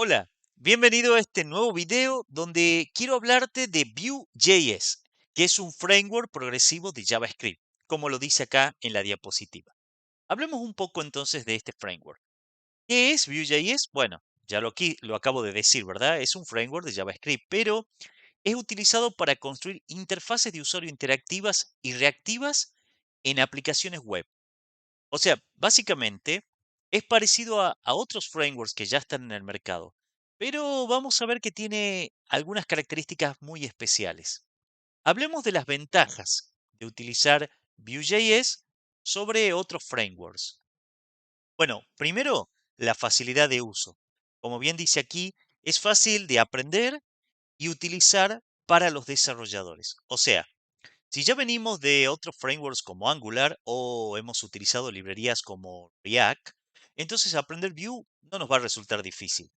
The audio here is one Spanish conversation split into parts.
Hola, bienvenido a este nuevo video donde quiero hablarte de Vue.js, que es un framework progresivo de JavaScript, como lo dice acá en la diapositiva. Hablemos un poco entonces de este framework. ¿Qué es Vue.js? Bueno, lo acabo de decir, ¿verdad? Es un framework de JavaScript, pero es utilizado para construir interfaces de usuario interactivas y reactivas en aplicaciones web. O sea, básicamente es parecido a otros frameworks que ya están en el mercado, pero vamos a ver que tiene algunas características muy especiales. Hablemos de las ventajas de utilizar Vue.js sobre otros frameworks. Bueno, primero, la facilidad de uso. Como bien dice aquí, es fácil de aprender y utilizar para los desarrolladores. O sea, si ya venimos de otros frameworks como Angular o hemos utilizado librerías como React, entonces aprender Vue no nos va a resultar difícil.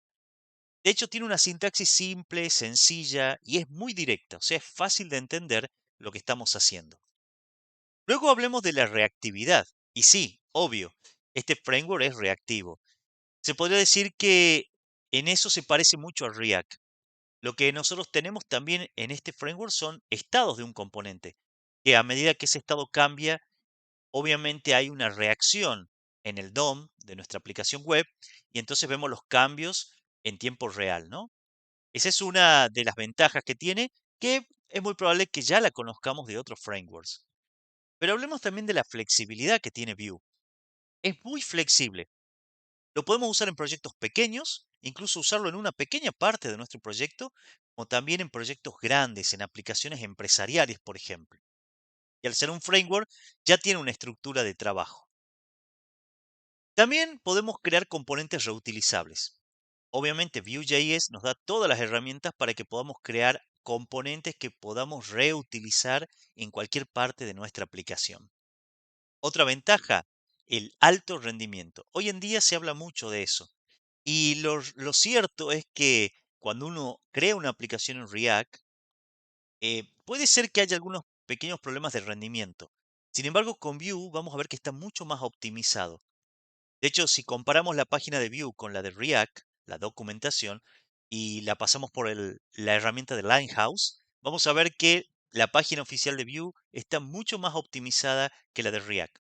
De hecho, tiene una sintaxis simple, sencilla y es muy directa, o sea, es fácil de entender lo que estamos haciendo. Luego hablemos de la reactividad. Y sí, obvio, este framework es reactivo. Se podría decir que en eso se parece mucho a React. Lo que nosotros tenemos también en este framework son estados de un componente, que a medida que ese estado cambia, obviamente hay una reacción en el DOM de nuestra aplicación web y entonces vemos los cambios en tiempo real, ¿no? Esa es una de las ventajas que tiene, que es muy probable que ya la conozcamos de otros frameworks. Pero hablemos también de la flexibilidad que tiene Vue. Es muy flexible. Lo podemos usar en proyectos pequeños, incluso usarlo en una pequeña parte de nuestro proyecto, o también en proyectos grandes, en aplicaciones empresariales, por ejemplo. Y al ser un framework, ya tiene una estructura de trabajo. También podemos crear componentes reutilizables. Obviamente, Vue.js nos da todas las herramientas para que podamos crear componentes que podamos reutilizar en cualquier parte de nuestra aplicación. Otra ventaja, el alto rendimiento. Hoy en día se habla mucho de eso. Y lo cierto es que cuando uno crea una aplicación en React, puede ser que haya algunos pequeños problemas de rendimiento. Sin embargo, con Vue vamos a ver que está mucho más optimizado. De hecho, si comparamos la página de Vue con la de React, la documentación, y la pasamos por la herramienta de Limehouse, vamos a ver que la página oficial de Vue está mucho más optimizada que la de React.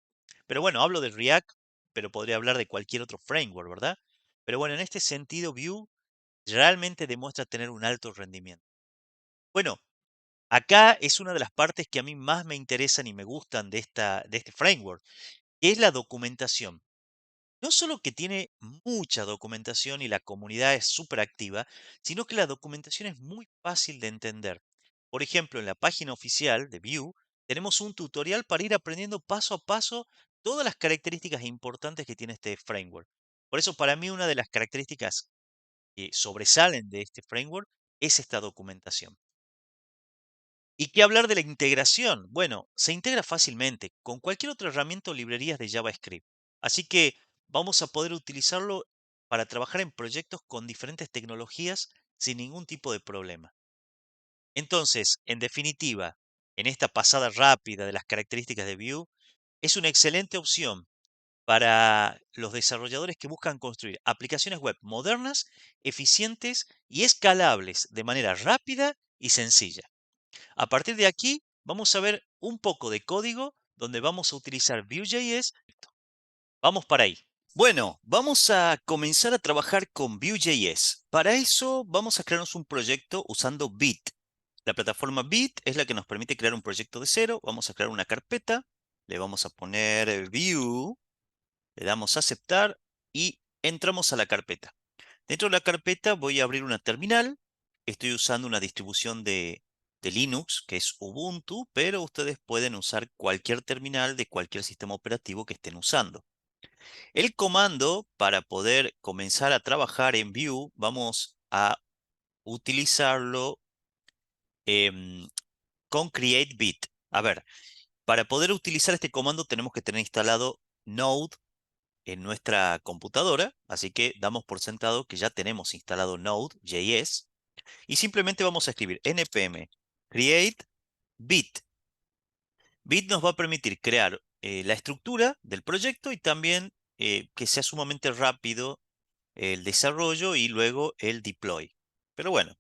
Pero bueno, hablo de React, pero podría hablar de cualquier otro framework, ¿verdad? Pero bueno, en este sentido, Vue realmente demuestra tener un alto rendimiento. Bueno, acá es una de las partes que a mí más me interesan y me gustan de este framework, que es la documentación. No solo que tiene mucha documentación y la comunidad es súper activa, sino que la documentación es muy fácil de entender. Por ejemplo, en la página oficial de Vue tenemos un tutorial para ir aprendiendo paso a paso todas las características importantes que tiene este framework. Por eso, para mí, una de las características que sobresalen de este framework es esta documentación. ¿Y qué hablar de la integración? Bueno, se integra fácilmente con cualquier otra herramienta o librerías de JavaScript. Así que vamos a poder utilizarlo para trabajar en proyectos con diferentes tecnologías sin ningún tipo de problema. Entonces, en definitiva, en esta pasada rápida de las características de Vue, es una excelente opción para los desarrolladores que buscan construir aplicaciones web modernas, eficientes y escalables de manera rápida y sencilla. A partir de aquí, vamos a ver un poco de código donde vamos a utilizar Vue.js. Vamos para ahí. Bueno, vamos a comenzar a trabajar con Vue.js. Para eso, vamos a crearnos un proyecto usando Bit. La plataforma Bit es la que nos permite crear un proyecto de cero. Vamos a crear una carpeta. Le vamos a poner Vue. Le damos a aceptar y entramos a la carpeta. Dentro de la carpeta voy a abrir una terminal. Estoy usando una distribución de Linux que es Ubuntu, pero ustedes pueden usar cualquier terminal de cualquier sistema operativo que estén usando. El comando para poder comenzar a trabajar en Vue, vamos a utilizarlo em, con create_bit. A ver, para poder utilizar este comando tenemos que tener instalado Node en nuestra computadora, así que damos por sentado que ya tenemos instalado Node.js y simplemente vamos a escribir npm create bit. Bit nos va a permitir crear la estructura del proyecto y también que sea sumamente rápido el desarrollo y luego el deploy. Pero bueno,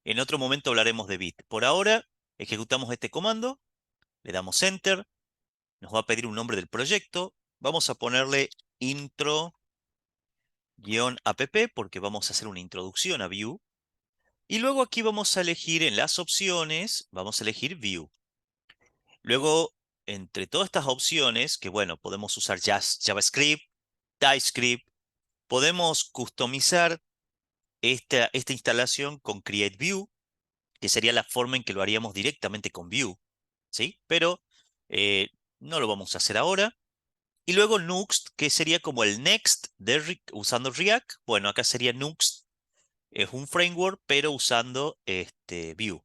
en otro momento hablaremos de Bit. Por ahora, ejecutamos este comando, le damos Enter, nos va a pedir un nombre del proyecto, vamos a ponerle intro-app porque vamos a hacer una introducción a Vue. Y luego aquí vamos a elegir en las opciones, vamos a elegir Vue. Luego, entre todas estas opciones, que bueno, podemos usar JavaScript, TypeScript, podemos customizar esta instalación con Create View, que sería la forma en que lo haríamos directamente con Vue, ¿sí? Pero eh, no lo vamos a hacer ahora. Y luego Nuxt, que sería como el Next usando React. Bueno, acá sería Nuxt, es un framework, pero usando Vue,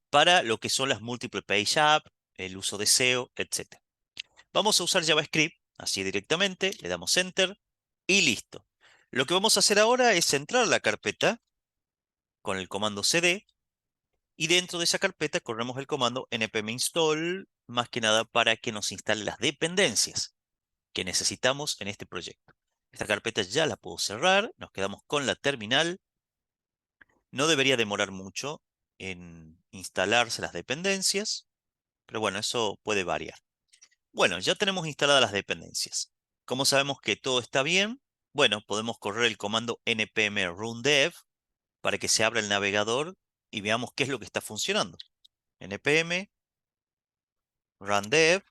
para lo que son las Multiple Page App, el uso de SEO, etc. Vamos a usar JavaScript, así directamente, le damos Enter y listo. Lo que vamos a hacer ahora es entrar a la carpeta con el comando cd y dentro de esa carpeta corremos el comando npm install, más que nada para que nos instale las dependencias que necesitamos en este proyecto. Esta carpeta ya la puedo cerrar, nos quedamos con la terminal. No debería demorar mucho en instalarse las dependencias, pero bueno, eso puede variar. Bueno, ya tenemos instaladas las dependencias. ¿Cómo sabemos que todo está bien? Bueno, podemos correr el comando npm rundev para que se abra el navegador y veamos qué es lo que está funcionando. npm rundev.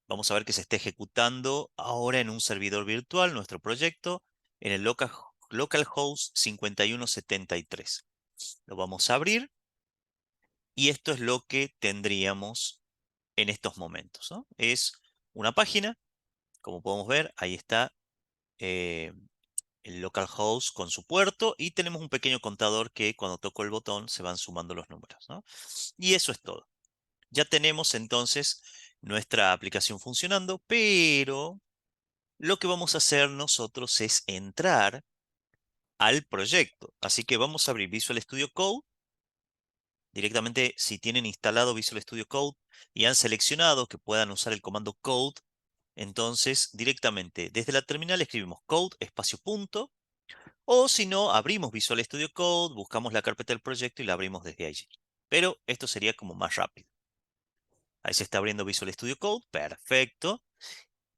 Vamos a ver que se está ejecutando ahora en un servidor virtual nuestro proyecto en el localhost 5173. Lo vamos a abrir y esto es lo que tendríamos en estos momentos, ¿no? Es una página, como podemos ver, ahí está eh, el localhost con su puerto y tenemos un pequeño contador que cuando toco el botón se van sumando los números, ¿no? Y eso es todo. Ya tenemos entonces nuestra aplicación funcionando, pero lo que vamos a hacer nosotros es entrar al proyecto. Así que vamos a abrir Visual Studio Code. Directamente, si tienen instalado Visual Studio Code y han seleccionado que puedan usar el comando code, entonces directamente desde la terminal escribimos code espacio punto, o si no, abrimos Visual Studio Code, buscamos la carpeta del proyecto y la abrimos desde allí. Pero esto sería como más rápido. Ahí se está abriendo Visual Studio Code, perfecto.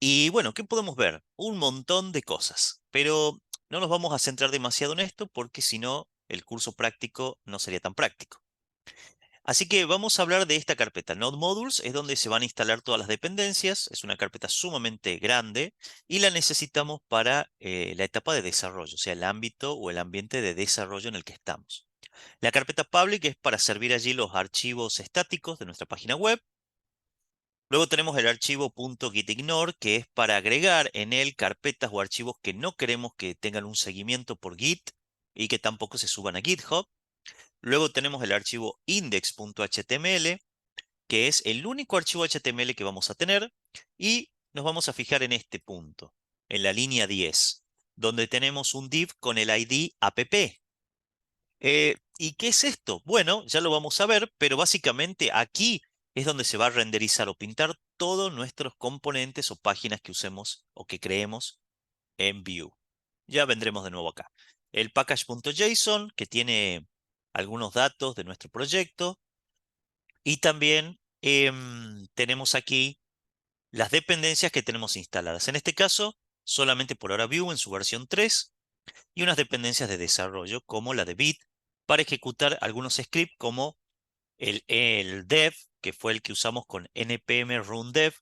Y bueno, ¿qué podemos ver? Un montón de cosas, pero no nos vamos a centrar demasiado en esto porque si no, el curso práctico no sería tan práctico. Así que vamos a hablar de esta carpeta. Node Modules es donde se van a instalar todas las dependencias. Es una carpeta sumamente grande y la necesitamos para la etapa de desarrollo, o sea, el ámbito o el ambiente de desarrollo en el que estamos. La carpeta Public es para servir allí los archivos estáticos de nuestra página web. Luego tenemos el archivo .gitignore, que es para agregar en él carpetas o archivos que no queremos que tengan un seguimiento por Git y que tampoco se suban a GitHub. Luego tenemos el archivo index.html, que es el único archivo HTML que vamos a tener. Y nos vamos a fijar en este punto, en la línea 10, donde tenemos un div con el ID app. ¿Y qué es esto? Bueno, ya lo vamos a ver, pero básicamente aquí es donde se va a renderizar o pintar todos nuestros componentes o páginas que usemos o que creemos en Vue. Ya vendremos de nuevo acá. El package.json, que tiene algunos datos de nuestro proyecto. Y también tenemos aquí las dependencias que tenemos instaladas. En este caso, solamente por ahora Vue en su versión 3 y unas dependencias de desarrollo como la de Bit para ejecutar algunos scripts como el dev, que fue el que usamos con npm rundev.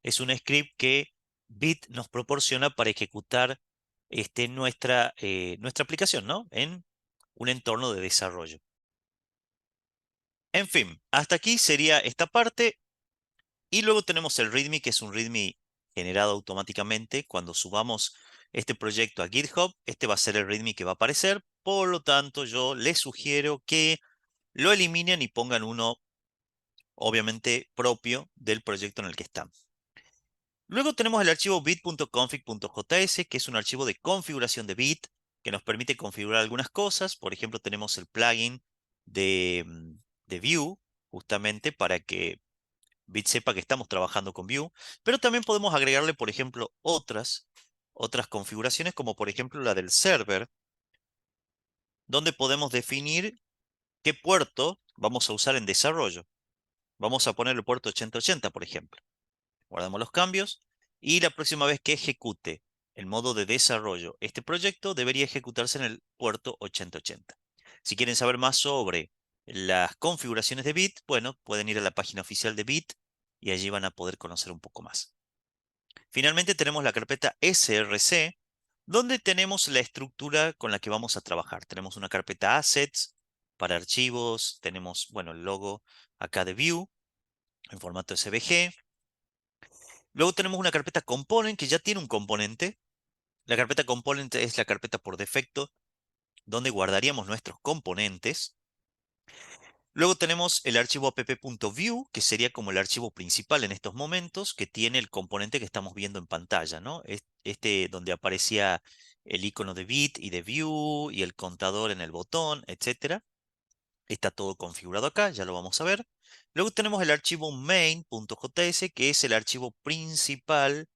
Es un script que Bit nos proporciona para ejecutar nuestra aplicación, ¿no? En un entorno de desarrollo. En fin, hasta aquí sería esta parte. Y luego tenemos el README, que es un README generado automáticamente. Cuando subamos este proyecto a GitHub, este va a ser el README que va a aparecer. Por lo tanto, yo les sugiero que lo eliminen y pongan uno, obviamente, propio del proyecto en el que están. Luego tenemos el archivo bit.config.js, que es un archivo de configuración de Bit, que nos permite configurar algunas cosas. Por ejemplo, tenemos el plugin de Vue, justamente para que Bit sepa que estamos trabajando con Vue, pero también podemos agregarle, por ejemplo, otras otras configuraciones, como por ejemplo la del server, donde podemos definir qué puerto vamos a usar en desarrollo. Vamos a poner el puerto 8080, por ejemplo. Guardamos los cambios y la próxima vez que ejecute el modo de desarrollo este proyecto debería ejecutarse en el puerto 8080. Si quieren saber más sobre las configuraciones de Bit, bueno, pueden ir a la página oficial de Bit y allí van a poder conocer un poco más. Finalmente tenemos la carpeta src, donde tenemos la estructura con la que vamos a trabajar. Tenemos una carpeta Assets para archivos, tenemos, bueno, el logo acá de View en formato SVG. Luego tenemos una carpeta Component que ya tiene un componente. La carpeta Component es la carpeta por defecto donde guardaríamos nuestros componentes. Luego tenemos el archivo app.view, que sería como el archivo principal en estos momentos, que tiene el componente que estamos viendo en pantalla, ¿no? Este donde aparecía el icono de bit y de view y el contador en el botón, etcétera. Está todo configurado acá, ya lo vamos a ver. Luego tenemos el archivo main.js, que es el archivo principal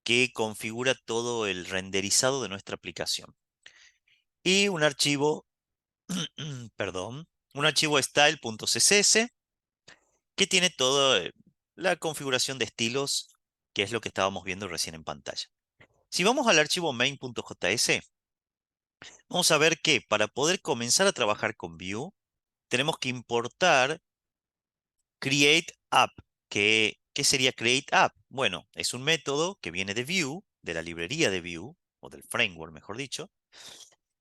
que configura todo el renderizado de nuestra aplicación. Y un archivo, perdón, un archivo style.css que tiene toda la configuración de estilos, que es lo que estábamos viendo recién en pantalla. Si vamos al archivo main.js, vamos a ver que para poder comenzar a trabajar con Vue, tenemos que importar create app. ¿Qué sería create app? Bueno, es un método que viene de Vue, de la librería de Vue, o del framework, mejor dicho,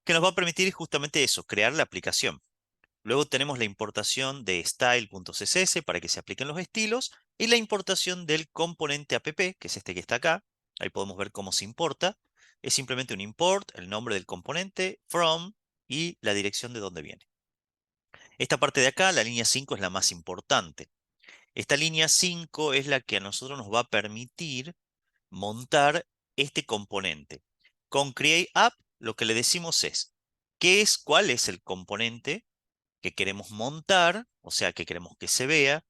que nos va a permitir justamente eso, crear la aplicación. Luego tenemos la importación de style.css para que se apliquen los estilos y la importación del componente app, que es este que está acá. Ahí podemos ver cómo se importa. Es simplemente un import, el nombre del componente, from y la dirección de dónde viene. Esta parte de acá, la línea 5, es la más importante. Esta línea 5 es la que a nosotros nos va a permitir montar este componente. Con create_app lo que le decimos es, ¿cuál es el componente que queremos montar, o sea, que queremos que se vea,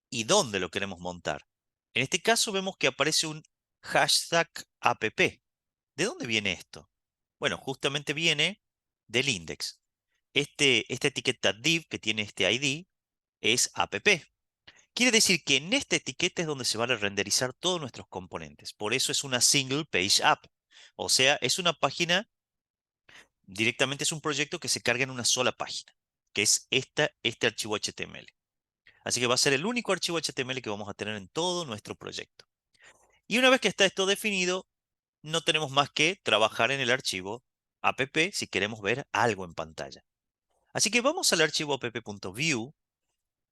y dónde lo queremos montar? En este caso vemos que aparece un hashtag app. ¿De dónde viene esto? Bueno, justamente viene del index. Esta etiqueta div que tiene este ID es app. Quiere decir que en esta etiqueta es donde se van a renderizar todos nuestros componentes. Por eso es una single page app. O sea, es una página, directamente es un proyecto que se carga en una sola página, que es este archivo HTML. Así que va a ser el único archivo HTML que vamos a tener en todo nuestro proyecto. Y una vez que está esto definido, no tenemos más que trabajar en el archivo app si queremos ver algo en pantalla. Así que vamos al archivo app.view.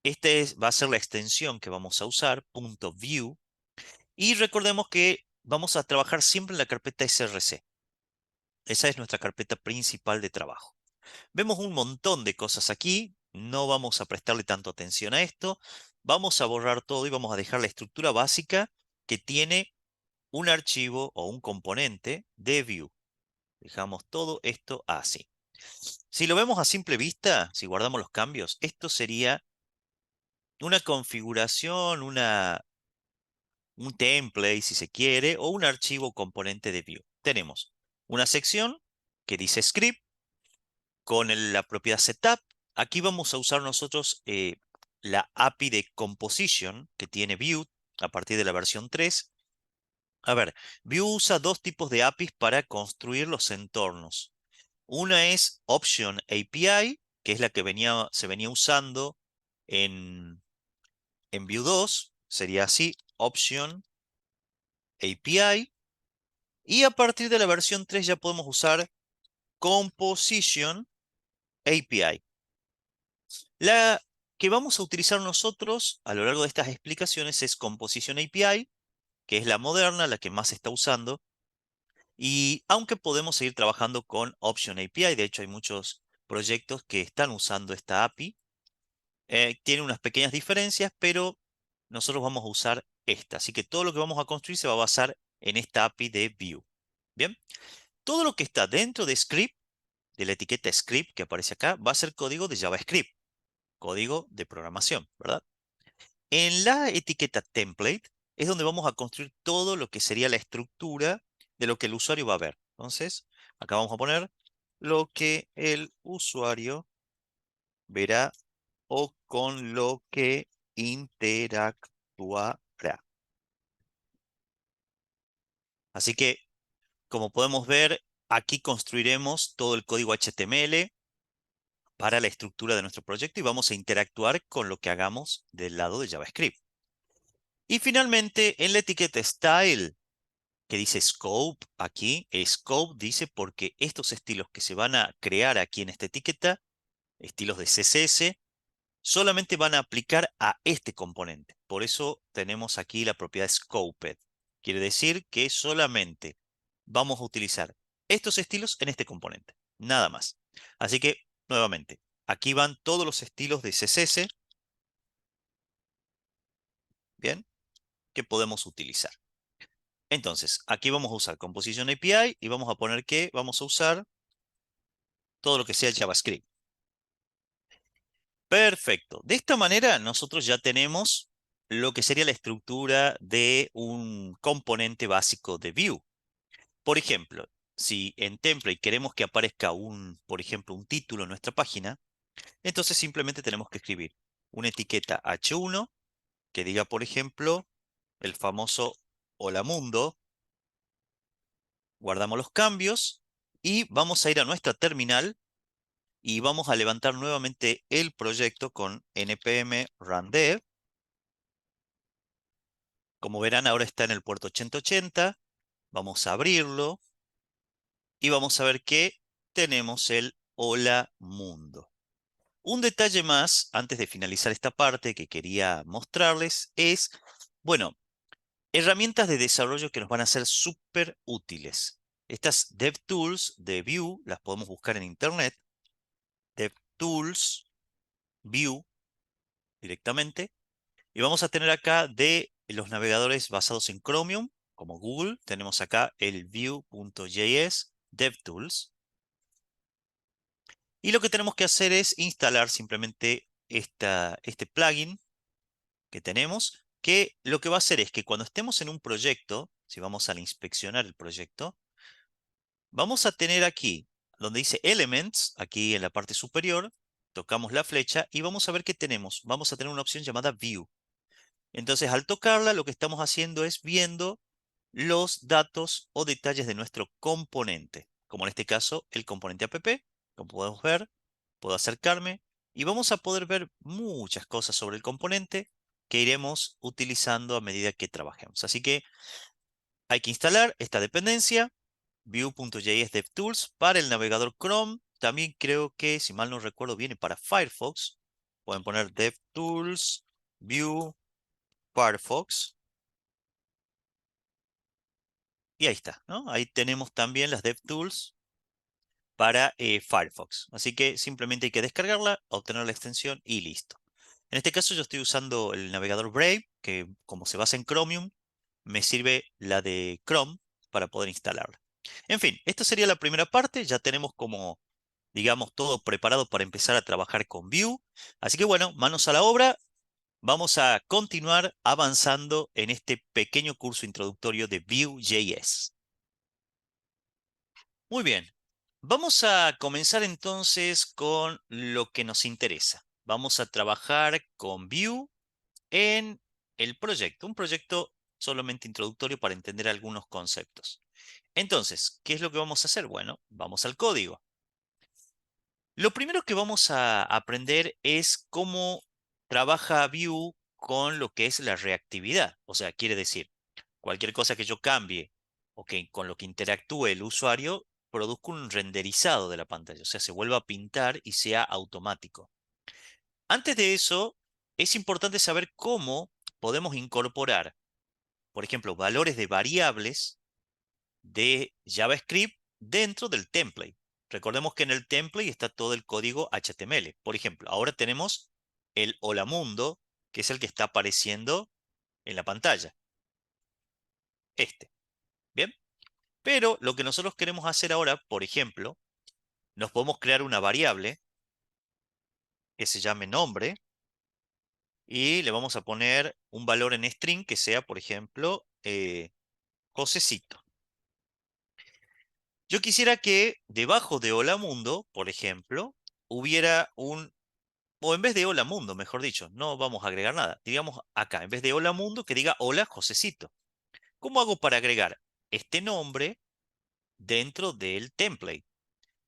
Va a ser la extensión que vamos a usar, .view. Y recordemos que vamos a trabajar siempre en la carpeta src. Esa es nuestra carpeta principal de trabajo. Vemos un montón de cosas aquí. No vamos a prestarle tanto atención a esto. Vamos a borrar todo y vamos a dejar la estructura básica que tiene un archivo o un componente de Vue. Dejamos todo esto así. Si lo vemos a simple vista, si guardamos los cambios, esto sería una configuración, un template, si se quiere, o un archivo componente de Vue. Tenemos una sección que dice script con la propiedad setup. Aquí vamos a usar nosotros la API de composition que tiene Vue a partir de la versión 3. A ver, Vue usa dos tipos de APIs para construir los entornos. Una es Option API, que es la que se venía usando en Vue 2. Sería así, Option API. Y a partir de la versión 3 ya podemos usar Composition API. La que vamos a utilizar nosotros a lo largo de estas explicaciones es Composition API, que es la moderna, la que más se está usando. Y aunque podemos seguir trabajando con Option API, de hecho hay muchos proyectos que están usando esta API, tiene unas pequeñas diferencias, pero nosotros vamos a usar esta. Así que todo lo que vamos a construir se va a basar en esta API de Vue. Bien, todo lo que está dentro de script, de la etiqueta script que aparece acá, va a ser código de JavaScript, código de programación, ¿verdad? En la etiqueta template es donde vamos a construir todo lo que sería la estructura de lo que el usuario va a ver. Entonces, acá vamos a poner lo que el usuario verá o con lo que interactuará. Así que, como podemos ver, aquí construiremos todo el código HTML para la estructura de nuestro proyecto y vamos a interactuar con lo que hagamos del lado de JavaScript. Y finalmente, en la etiqueta style, que dice scope aquí, scope dice porque estos estilos que se van a crear aquí en esta etiqueta, estilos de CSS, solamente van a aplicar a este componente. Por eso tenemos aquí la propiedad scoped. Quiere decir que solamente vamos a utilizar estos estilos en este componente. Nada más. Así que, nuevamente, aquí van todos los estilos de CSS, ¿bien? Que podemos utilizar. Entonces, aquí vamos a usar Composition API y vamos a poner que vamos a usar todo lo que sea JavaScript. Perfecto. De esta manera nosotros ya tenemos lo que sería la estructura de un componente básico de Vue. Por ejemplo, si en template queremos que aparezca por ejemplo, un título en nuestra página, entonces simplemente tenemos que escribir una etiqueta h1 que diga, por ejemplo, el famoso Hola Mundo. Guardamos los cambios y vamos a ir a nuestra terminal y vamos a levantar nuevamente el proyecto con npm run dev. Como verán, ahora está en el puerto 8080. Vamos a abrirlo y vamos a ver que tenemos el Hola Mundo. Un detalle más antes de finalizar esta parte que quería mostrarles es, bueno, herramientas de desarrollo que nos van a ser súper útiles. Estas DevTools de Vue las podemos buscar en internet. DevTools, Vue directamente. Y vamos a tener acá de los navegadores basados en Chromium, como Google. Tenemos acá el Vue.js DevTools. Y lo que tenemos que hacer es instalar simplemente este plugin que tenemos, que lo que va a hacer es que cuando estemos en un proyecto, si vamos a inspeccionar el proyecto, vamos a tener aquí, donde dice Elements, aquí en la parte superior, tocamos la flecha y vamos a ver que tenemos. Vamos a tener una opción llamada View. Entonces, al tocarla, lo que estamos haciendo es viendo los datos o detalles de nuestro componente, como en este caso el componente app. Como podemos ver, puedo acercarme y vamos a poder ver muchas cosas sobre el componente que iremos utilizando a medida que trabajemos. Así que hay que instalar esta dependencia, Vue.js DevTools, para el navegador Chrome. También creo que, si mal no recuerdo, viene para Firefox. Pueden poner DevTools, Vue, Firefox. Y ahí está, ¿no? Ahí tenemos también las DevTools para Firefox. Así que simplemente hay que descargarla, obtener la extensión y listo. En este caso yo estoy usando el navegador Brave, que como se basa en Chromium, me sirve la de Chrome para poder instalarla. En fin, esta sería la primera parte. Ya tenemos como, digamos, todo preparado para empezar a trabajar con Vue. Así que bueno, manos a la obra. Vamos a continuar avanzando en este pequeño curso introductorio de Vue.js. Muy bien. Vamos a comenzar entonces con lo que nos interesa. Vamos a trabajar con Vue en el proyecto, un proyecto solamente introductorio para entender algunos conceptos. Entonces, ¿qué es lo que vamos a hacer? Bueno, vamos al código. Lo primero que vamos a aprender es cómo trabaja Vue con lo que es la reactividad. O sea, quiere decir, cualquier cosa que yo cambie o que con lo que interactúe el usuario, produzca un renderizado de la pantalla. O sea, se vuelva a pintar y sea automático. Antes de eso, es importante saber cómo podemos incorporar, por ejemplo, valores de variables de JavaScript dentro del template. Recordemos que en el template está todo el código HTML. Por ejemplo, ahora tenemos el Hola Mundo, que es el que está apareciendo en la pantalla. Este. Bien. Pero lo que nosotros queremos hacer ahora, por ejemplo, nos podemos crear una variable que se llame nombre y le vamos a poner un valor en string que sea, por ejemplo, Josecito. Yo quisiera que debajo de Hola Mundo, por ejemplo, hubiera o en vez de Hola Mundo, mejor dicho, no vamos a agregar nada. Digamos acá, en vez de Hola Mundo, que diga Hola Josecito. ¿Cómo hago para agregar este nombre dentro del template?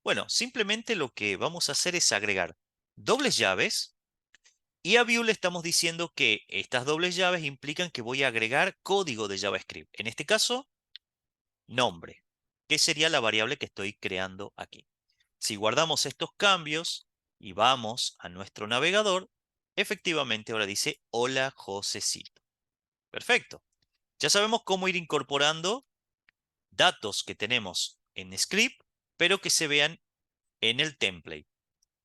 Bueno, simplemente lo que vamos a hacer es agregar dobles llaves y a Vue le estamos diciendo que estas dobles llaves implican que voy a agregar código de JavaScript. En este caso, nombre, que sería la variable que estoy creando aquí. Si guardamos estos cambios y vamos a nuestro navegador, efectivamente ahora dice hola Josecito. Perfecto. Ya sabemos cómo ir incorporando datos que tenemos en script, pero que se vean en el template.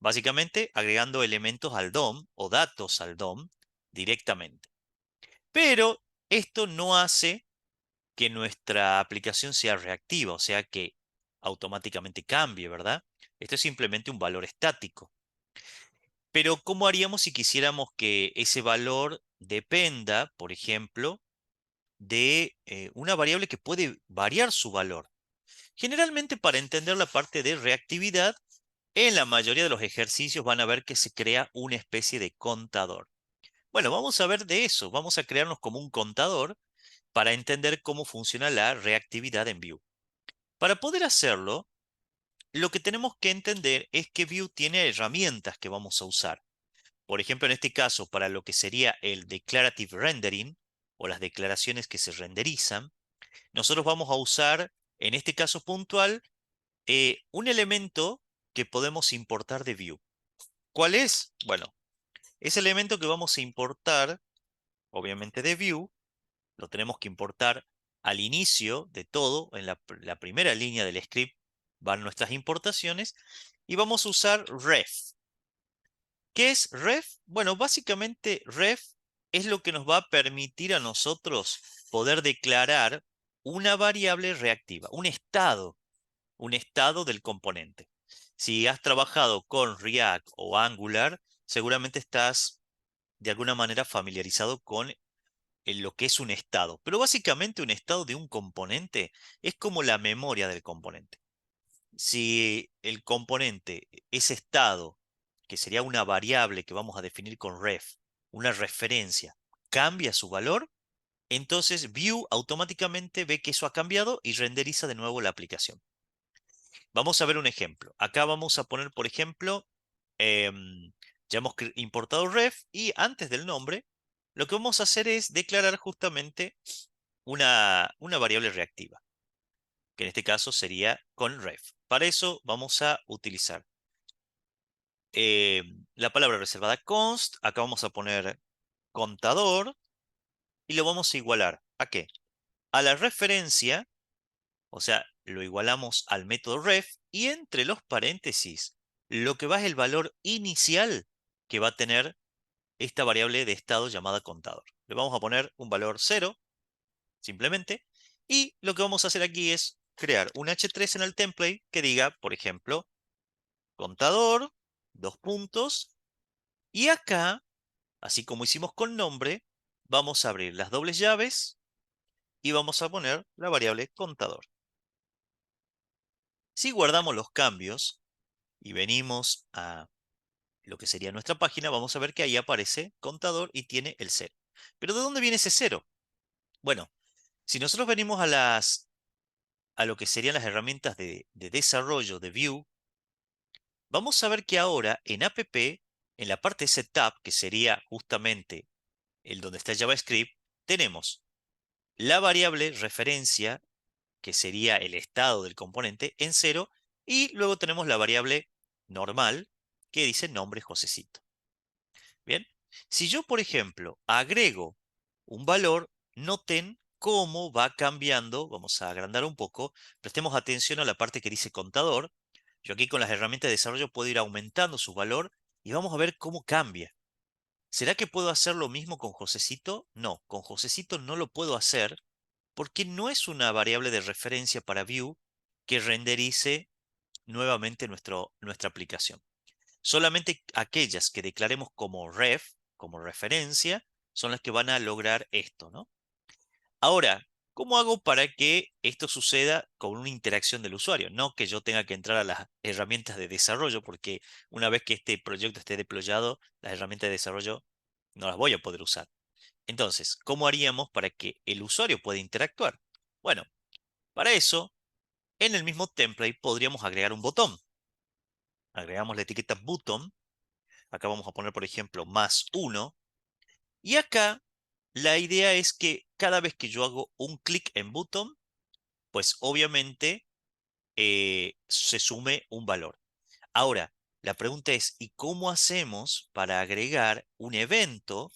Básicamente agregando elementos al DOM o datos al DOM directamente. Pero esto no hace que nuestra aplicación sea reactiva, o sea que automáticamente cambie, ¿verdad? Esto es simplemente un valor estático. Pero ¿cómo haríamos si quisiéramos que ese valor dependa, por ejemplo, de una variable que puede variar su valor? Generalmente para entender la parte de reactividad, en la mayoría de los ejercicios van a ver que se crea una especie de contador. Bueno, vamos a ver de eso, vamos a crearnos como un contador para entender cómo funciona la reactividad en Vue. Para poder hacerlo, lo que tenemos que entender es que Vue tiene herramientas que vamos a usar. Por ejemplo, en este caso, para lo que sería el declarative rendering o las declaraciones que se renderizan, nosotros vamos a usar, en este caso puntual, un elemento que podemos importar de Vue. ¿Cuál es? Bueno, ese elemento que vamos a importar, obviamente de Vue, lo tenemos que importar al inicio de todo, en la primera línea del script van nuestras importaciones, y vamos a usar ref. ¿Qué es ref? Bueno, básicamente ref es lo que nos va a permitir a nosotros poder declarar una variable reactiva, un estado del componente. Si has trabajado con React o Angular, seguramente estás de alguna manera familiarizado con lo que es un estado. Pero básicamente un estado de un componente es como la memoria del componente. Si el componente, ese estado, que sería una variable que vamos a definir con ref, una referencia, cambia su valor, entonces Vue automáticamente ve que eso ha cambiado y renderiza de nuevo la aplicación. Vamos a ver un ejemplo. Acá vamos a poner, por ejemplo, em, ya hemos importado ref y antes del nombre, lo que vamos a hacer es declarar justamente una variable reactiva, que en este caso sería con ref. Para eso vamos a utilizar la palabra reservada const, acá vamos a poner contador y lo vamos a igualar. ¿A qué? A la referencia, o sea, lo igualamos al método ref y entre los paréntesis, lo que va es el valor inicial que va a tener esta variable de estado llamada contador. Le vamos a poner un valor 0, simplemente, y lo que vamos a hacer aquí es crear un h3 en el template que diga, por ejemplo, contador, dos puntos, y acá, así como hicimos con nombre, vamos a abrir las dobles llaves y vamos a poner la variable contador. Si guardamos los cambios y venimos a lo que sería nuestra página, vamos a ver que ahí aparece contador y tiene el 0. ¿Pero de dónde viene ese 0? Bueno, si nosotros venimos a lo que serían las herramientas de desarrollo de Vue, vamos a ver que ahora en app, en la parte de setup, que sería justamente el donde está JavaScript, tenemos la variable referencia, que sería el estado del componente, en 0, y luego tenemos la variable normal, que dice nombre Josecito. Bien, si yo, por ejemplo, agrego un valor, noten cómo va cambiando. Vamos a agrandar un poco, prestemos atención a la parte que dice contador. Yo aquí con las herramientas de desarrollo puedo ir aumentando su valor y vamos a ver cómo cambia. ¿Será que puedo hacer lo mismo con Josecito? No, con Josecito no lo puedo hacer porque no es una variable de referencia para Vue que renderice nuevamente nuestra aplicación. Solamente aquellas que declaremos como ref, como referencia, son las que van a lograr esto, ¿no? Ahora, ¿Cómo hago para que esto suceda con una interacción del usuario? No que yo tenga que entrar a las herramientas de desarrollo, porque una vez que este proyecto esté deployado, las herramientas de desarrollo no las voy a poder usar. Entonces, ¿cómo haríamos para que el usuario pueda interactuar? Bueno, para eso, en el mismo template podríamos agregar un botón. Agregamos la etiqueta button. Acá vamos a poner, por ejemplo, +1. Y acá la idea es que cada vez que yo hago un clic en button, pues obviamente se sume un valor. Ahora, la pregunta es, ¿y cómo hacemos para agregar un evento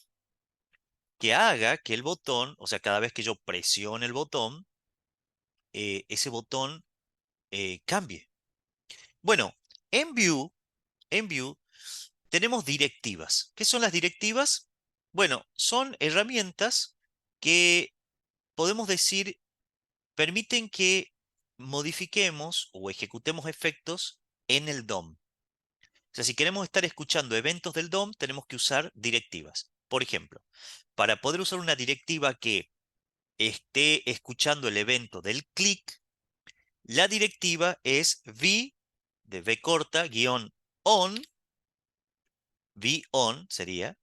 que haga que el botón, o sea, cada vez que yo presione el botón, ese botón cambie? Bueno, en Vue tenemos directivas. ¿Qué son las directivas? Bueno, son herramientas que podemos decir permiten que modifiquemos o ejecutemos efectos en el DOM. O sea, si queremos estar escuchando eventos del DOM, tenemos que usar directivas. Por ejemplo, para poder usar una directiva que esté escuchando el evento del clic, la directiva es v de v corta guión on, v on sería,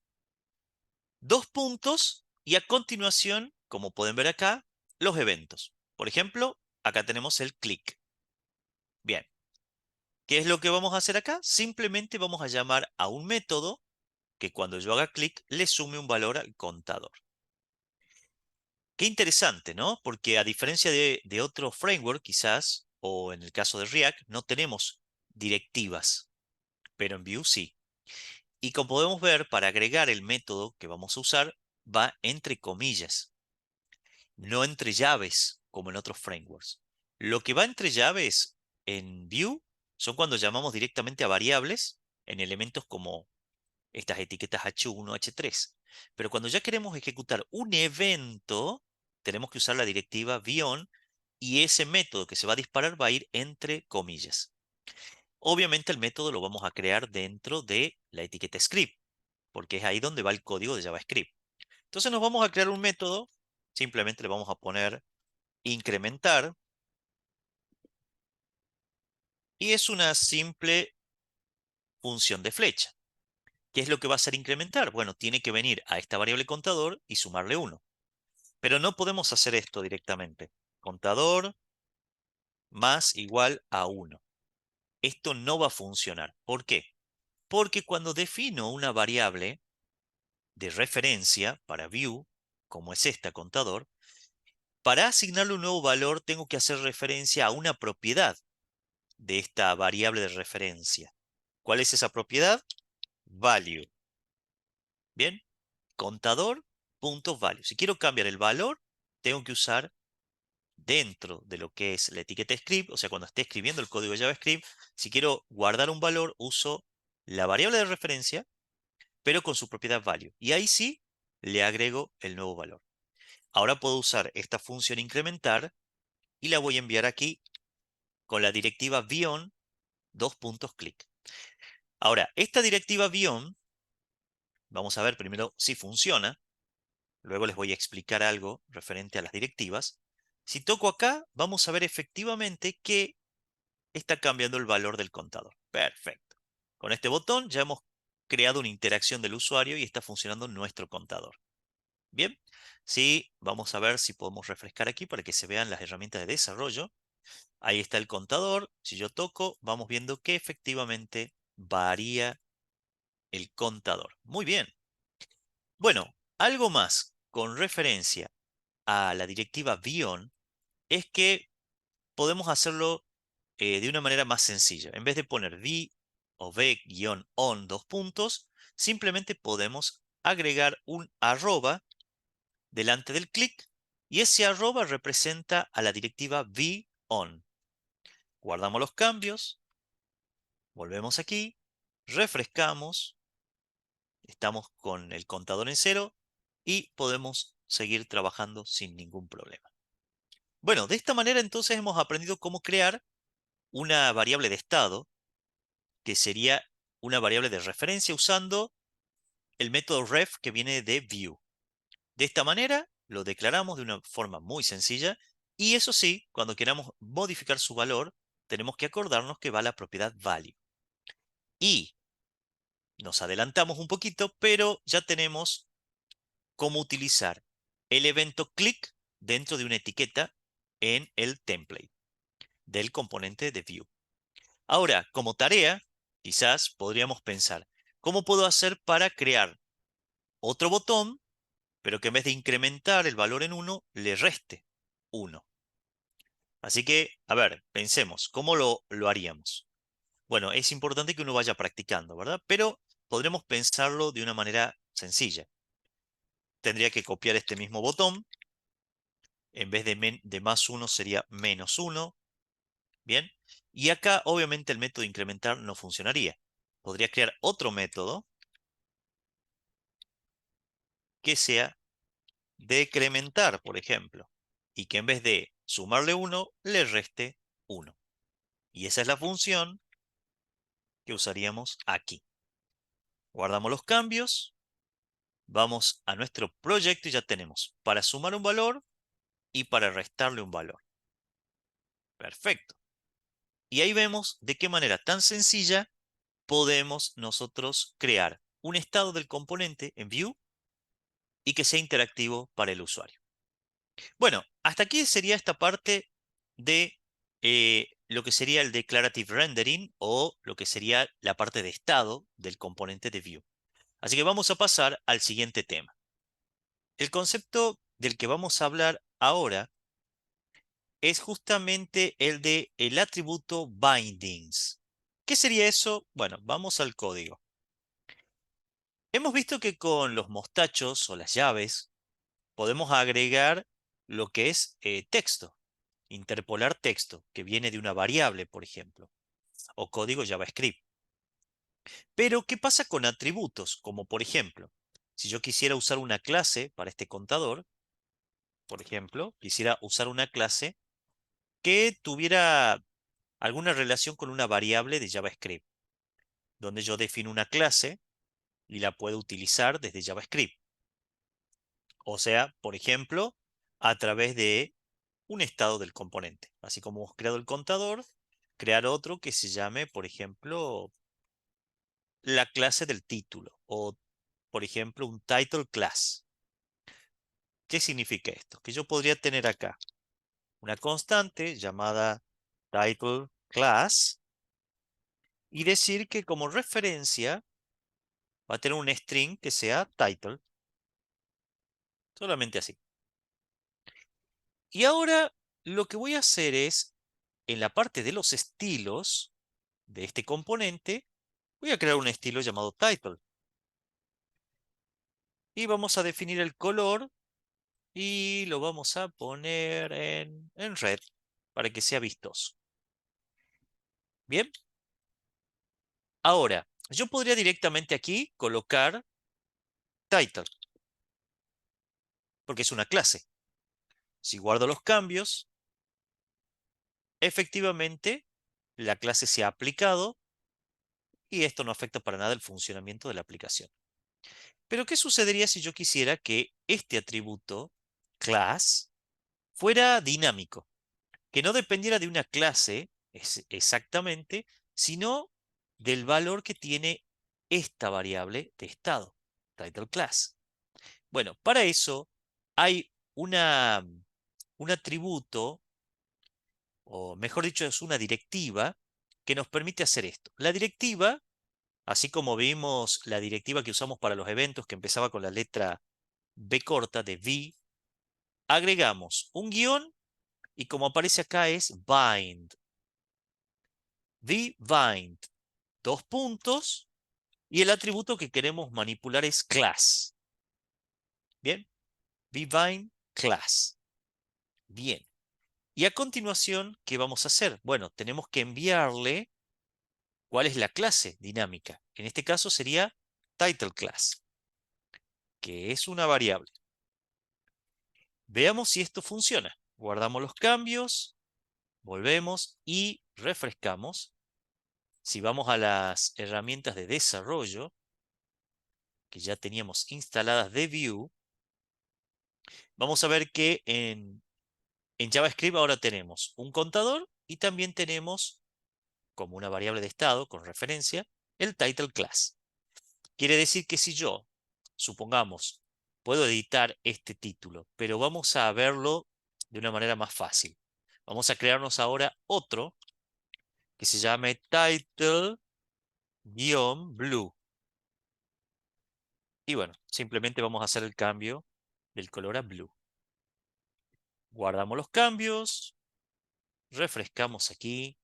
dos puntos y a continuación, como pueden ver acá, los eventos. Por ejemplo, acá tenemos el clic. Bien, ¿qué es lo que vamos a hacer acá? Simplemente vamos a llamar a un método que cuando yo haga clic le sume un valor al contador. Qué interesante, ¿no? Porque a diferencia de otro framework, quizás, o en el caso de React, no tenemos directivas, pero en Vue sí. Y como podemos ver, para agregar el método que vamos a usar, va entre comillas, no entre llaves, como en otros frameworks. Lo que va entre llaves en Vue son cuando llamamos directamente a variables en elementos como estas etiquetas H1, H3. Pero cuando ya queremos ejecutar un evento, tenemos que usar la directiva beyond y ese método que se va a disparar va a ir entre comillas. Obviamente el método lo vamos a crear dentro de la etiqueta script, porque es ahí donde va el código de JavaScript. Entonces nos vamos a crear un método, simplemente le vamos a poner incrementar, y es una simple función de flecha. ¿Qué es lo que va a hacer incrementar? Bueno, tiene que venir a esta variable contador y sumarle 1. Pero no podemos hacer esto directamente. Contador más igual a 1. Esto no va a funcionar. ¿Por qué? Porque cuando defino una variable de referencia para Vue, como es esta contador, para asignarle un nuevo valor tengo que hacer referencia a una propiedad de esta variable de referencia. ¿Cuál es esa propiedad? Value. Bien, contador.value. Si quiero cambiar el valor, tengo que usar dentro de lo que es la etiqueta script, o sea, cuando esté escribiendo el código de JavaScript, si quiero guardar un valor, uso la variable de referencia, pero con su propiedad value. Y ahí sí le agrego el nuevo valor. Ahora puedo usar esta función incrementar y la voy a enviar aquí con la directiva beyond click. Ahora, esta directiva beyond, vamos a ver primero si funciona. Luego les voy a explicar algo referente a las directivas. Si toco acá, vamos a ver efectivamente que está cambiando el valor del contador. Perfecto. Con este botón ya hemos creado una interacción del usuario y está funcionando nuestro contador. Bien, sí, vamos a ver si podemos refrescar aquí para que se vean las herramientas de desarrollo. Ahí está el contador. Si yo toco, vamos viendo que efectivamente varía el contador. Muy bien. Bueno, algo más con referencia a la directiva beyond es que podemos hacerlo de una manera más sencilla. En vez de poner v o v-on dos puntos, simplemente podemos agregar un arroba delante del clic y ese arroba representa a la directiva v-on. Guardamos los cambios, volvemos aquí, refrescamos, estamos con el contador en cero y podemos seguir trabajando sin ningún problema. Bueno, de esta manera entonces hemos aprendido cómo crear una variable de estado que sería una variable de referencia usando el método ref que viene de Vue. De esta manera lo declaramos de una forma muy sencilla y eso sí, cuando queramos modificar su valor, tenemos que acordarnos que va la propiedad value. Y nos adelantamos un poquito, pero ya tenemos cómo utilizar el evento click dentro de una etiqueta en el template del componente de view. Ahora, como tarea, quizás podríamos pensar, ¿cómo puedo hacer para crear otro botón, pero que en vez de incrementar el valor en 1, le reste 1? Así que, a ver, pensemos, ¿cómo lo haríamos? Bueno, es importante que uno vaya practicando, ¿verdad? Pero podremos pensarlo de una manera sencilla. Tendría que copiar este mismo botón. En vez de más 1 sería menos 1. Bien. Y acá, obviamente, el método incrementar no funcionaría. Podría crear otro método que sea decrementar, por ejemplo. Y que en vez de sumarle 1, le reste 1. Y esa es la función que usaríamos aquí. Guardamos los cambios. Vamos a nuestro proyecto y ya tenemos para sumar un valor y para restarle un valor. Perfecto. Y ahí vemos de qué manera tan sencilla podemos nosotros crear un estado del componente en Vue y que sea interactivo para el usuario. Bueno, hasta aquí sería esta parte de lo que sería el declarative rendering o lo que sería la parte de estado del componente de Vue. Así que vamos a pasar al siguiente tema. El concepto del que vamos a hablar ahora es justamente el de el atributo bindings. ¿Qué sería eso? Bueno, vamos al código. Hemos visto que con los mostachos o las llaves podemos agregar lo que es texto, interpolar texto, que viene de una variable, por ejemplo, o código JavaScript. Pero, ¿qué pasa con atributos? Como por ejemplo, si yo quisiera usar una clase para este contador, por ejemplo, quisiera usar una clase que tuviera alguna relación con una variable de JavaScript, donde yo defino una clase y la puedo utilizar desde JavaScript. O sea, por ejemplo, a través de un estado del componente. Así como hemos creado el contador, crear otro que se llame, por ejemplo, la clase del título o, por ejemplo, un title class. ¿Qué significa esto? Que yo podría tener acá una constante llamada title class y decir que como referencia va a tener un string que sea title. Solamente así. Y ahora lo que voy a hacer es, en la parte de los estilos de este componente, voy a crear un estilo llamado title. Y vamos a definir el color y lo vamos a poner en red para que sea vistoso. Bien. Ahora, yo podría directamente aquí colocar title, porque es una clase. Si guardo los cambios, efectivamente la clase se ha aplicado y esto no afecta para nada el funcionamiento de la aplicación. Pero, ¿qué sucedería si yo quisiera que este atributo, class, fuera dinámico? Que no dependiera de una clase exactamente, sino del valor que tiene esta variable de estado, title class. Bueno, para eso hay un atributo, o mejor dicho, es una directiva que nos permite hacer esto. La directiva, así como vimos la directiva que usamos para los eventos, que empezaba con la letra B corta de V, agregamos un guión y como aparece acá es bind. Bind, dos puntos, y el atributo que queremos manipular es class. Bien, bind class. Bien. Y a continuación, ¿qué vamos a hacer? Bueno, tenemos que enviarle cuál es la clase dinámica. En este caso sería title class, que es una variable. Veamos si esto funciona. Guardamos los cambios, volvemos y refrescamos. Si vamos a las herramientas de desarrollo que ya teníamos instaladas de Vue, vamos a ver que en JavaScript ahora tenemos un contador y también tenemos como una variable de estado con referencia el title class. Quiere decir que si yo, supongamos, puedo editar este título, pero vamos a verlo de una manera más fácil. Vamos a crearnos ahora otro que se llame title-blue. Y bueno, simplemente vamos a hacer el cambio del color a blue. Guardamos los cambios, refrescamos aquí.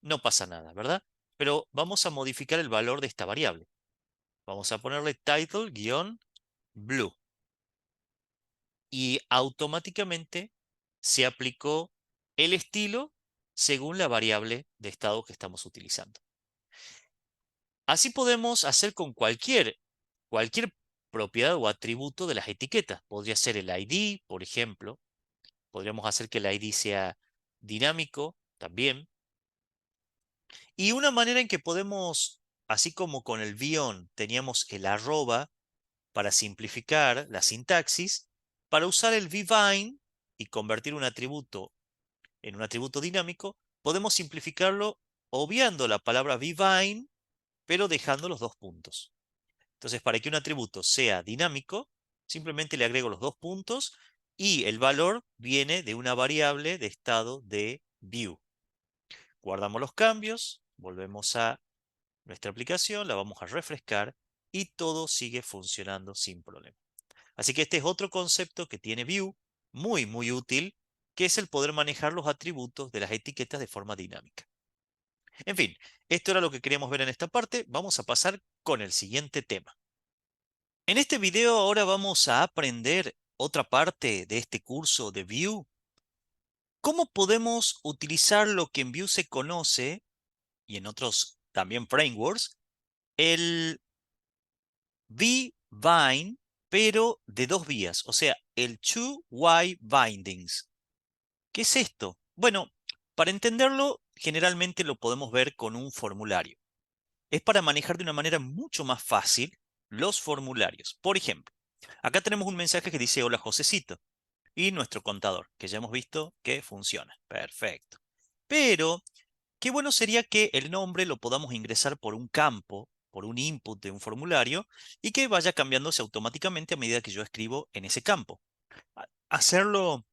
No pasa nada, ¿verdad? Pero vamos a modificar el valor de esta variable. Vamos a ponerle title-blue. Y automáticamente se aplicó el estilo según la variable de estado que estamos utilizando. Así podemos hacer con cualquier propiedad o atributo de las etiquetas. Podría ser el ID, por ejemplo. Podríamos hacer que el ID sea dinámico también. Y una manera en que podemos, así como con el _ teníamos el arroba para simplificar la sintaxis, para usar el vbind y convertir un atributo en un atributo dinámico, podemos simplificarlo obviando la palabra vbind, pero dejando los dos puntos. Entonces, para que un atributo sea dinámico, simplemente le agrego los dos puntos y el valor viene de una variable de estado de view. Guardamos los cambios, volvemos a nuestra aplicación, la vamos a refrescar y todo sigue funcionando sin problema. Así que este es otro concepto que tiene Vue, muy útil, que es el poder manejar los atributos de las etiquetas de forma dinámica. En fin, esto era lo que queríamos ver en esta parte. Vamos a pasar con el siguiente tema. En este video ahora vamos a aprender otra parte de este curso de Vue. ¿Cómo podemos utilizar lo que en Vue se conoce, y en otros también frameworks, el vbind, pero de dos vías, o sea, el two-way bindings? ¿Qué es esto? Bueno, para entenderlo, generalmente lo podemos ver con un formulario. Es para manejar de una manera mucho más fácil los formularios. Por ejemplo, acá tenemos un mensaje que dice hola Josecito y nuestro contador, que ya hemos visto que funciona. Perfecto. Pero qué bueno sería que el nombre lo podamos ingresar por un campo, por un input de un formulario, y que vaya cambiándose automáticamente a medida que yo escribo en ese campo. Hacerlo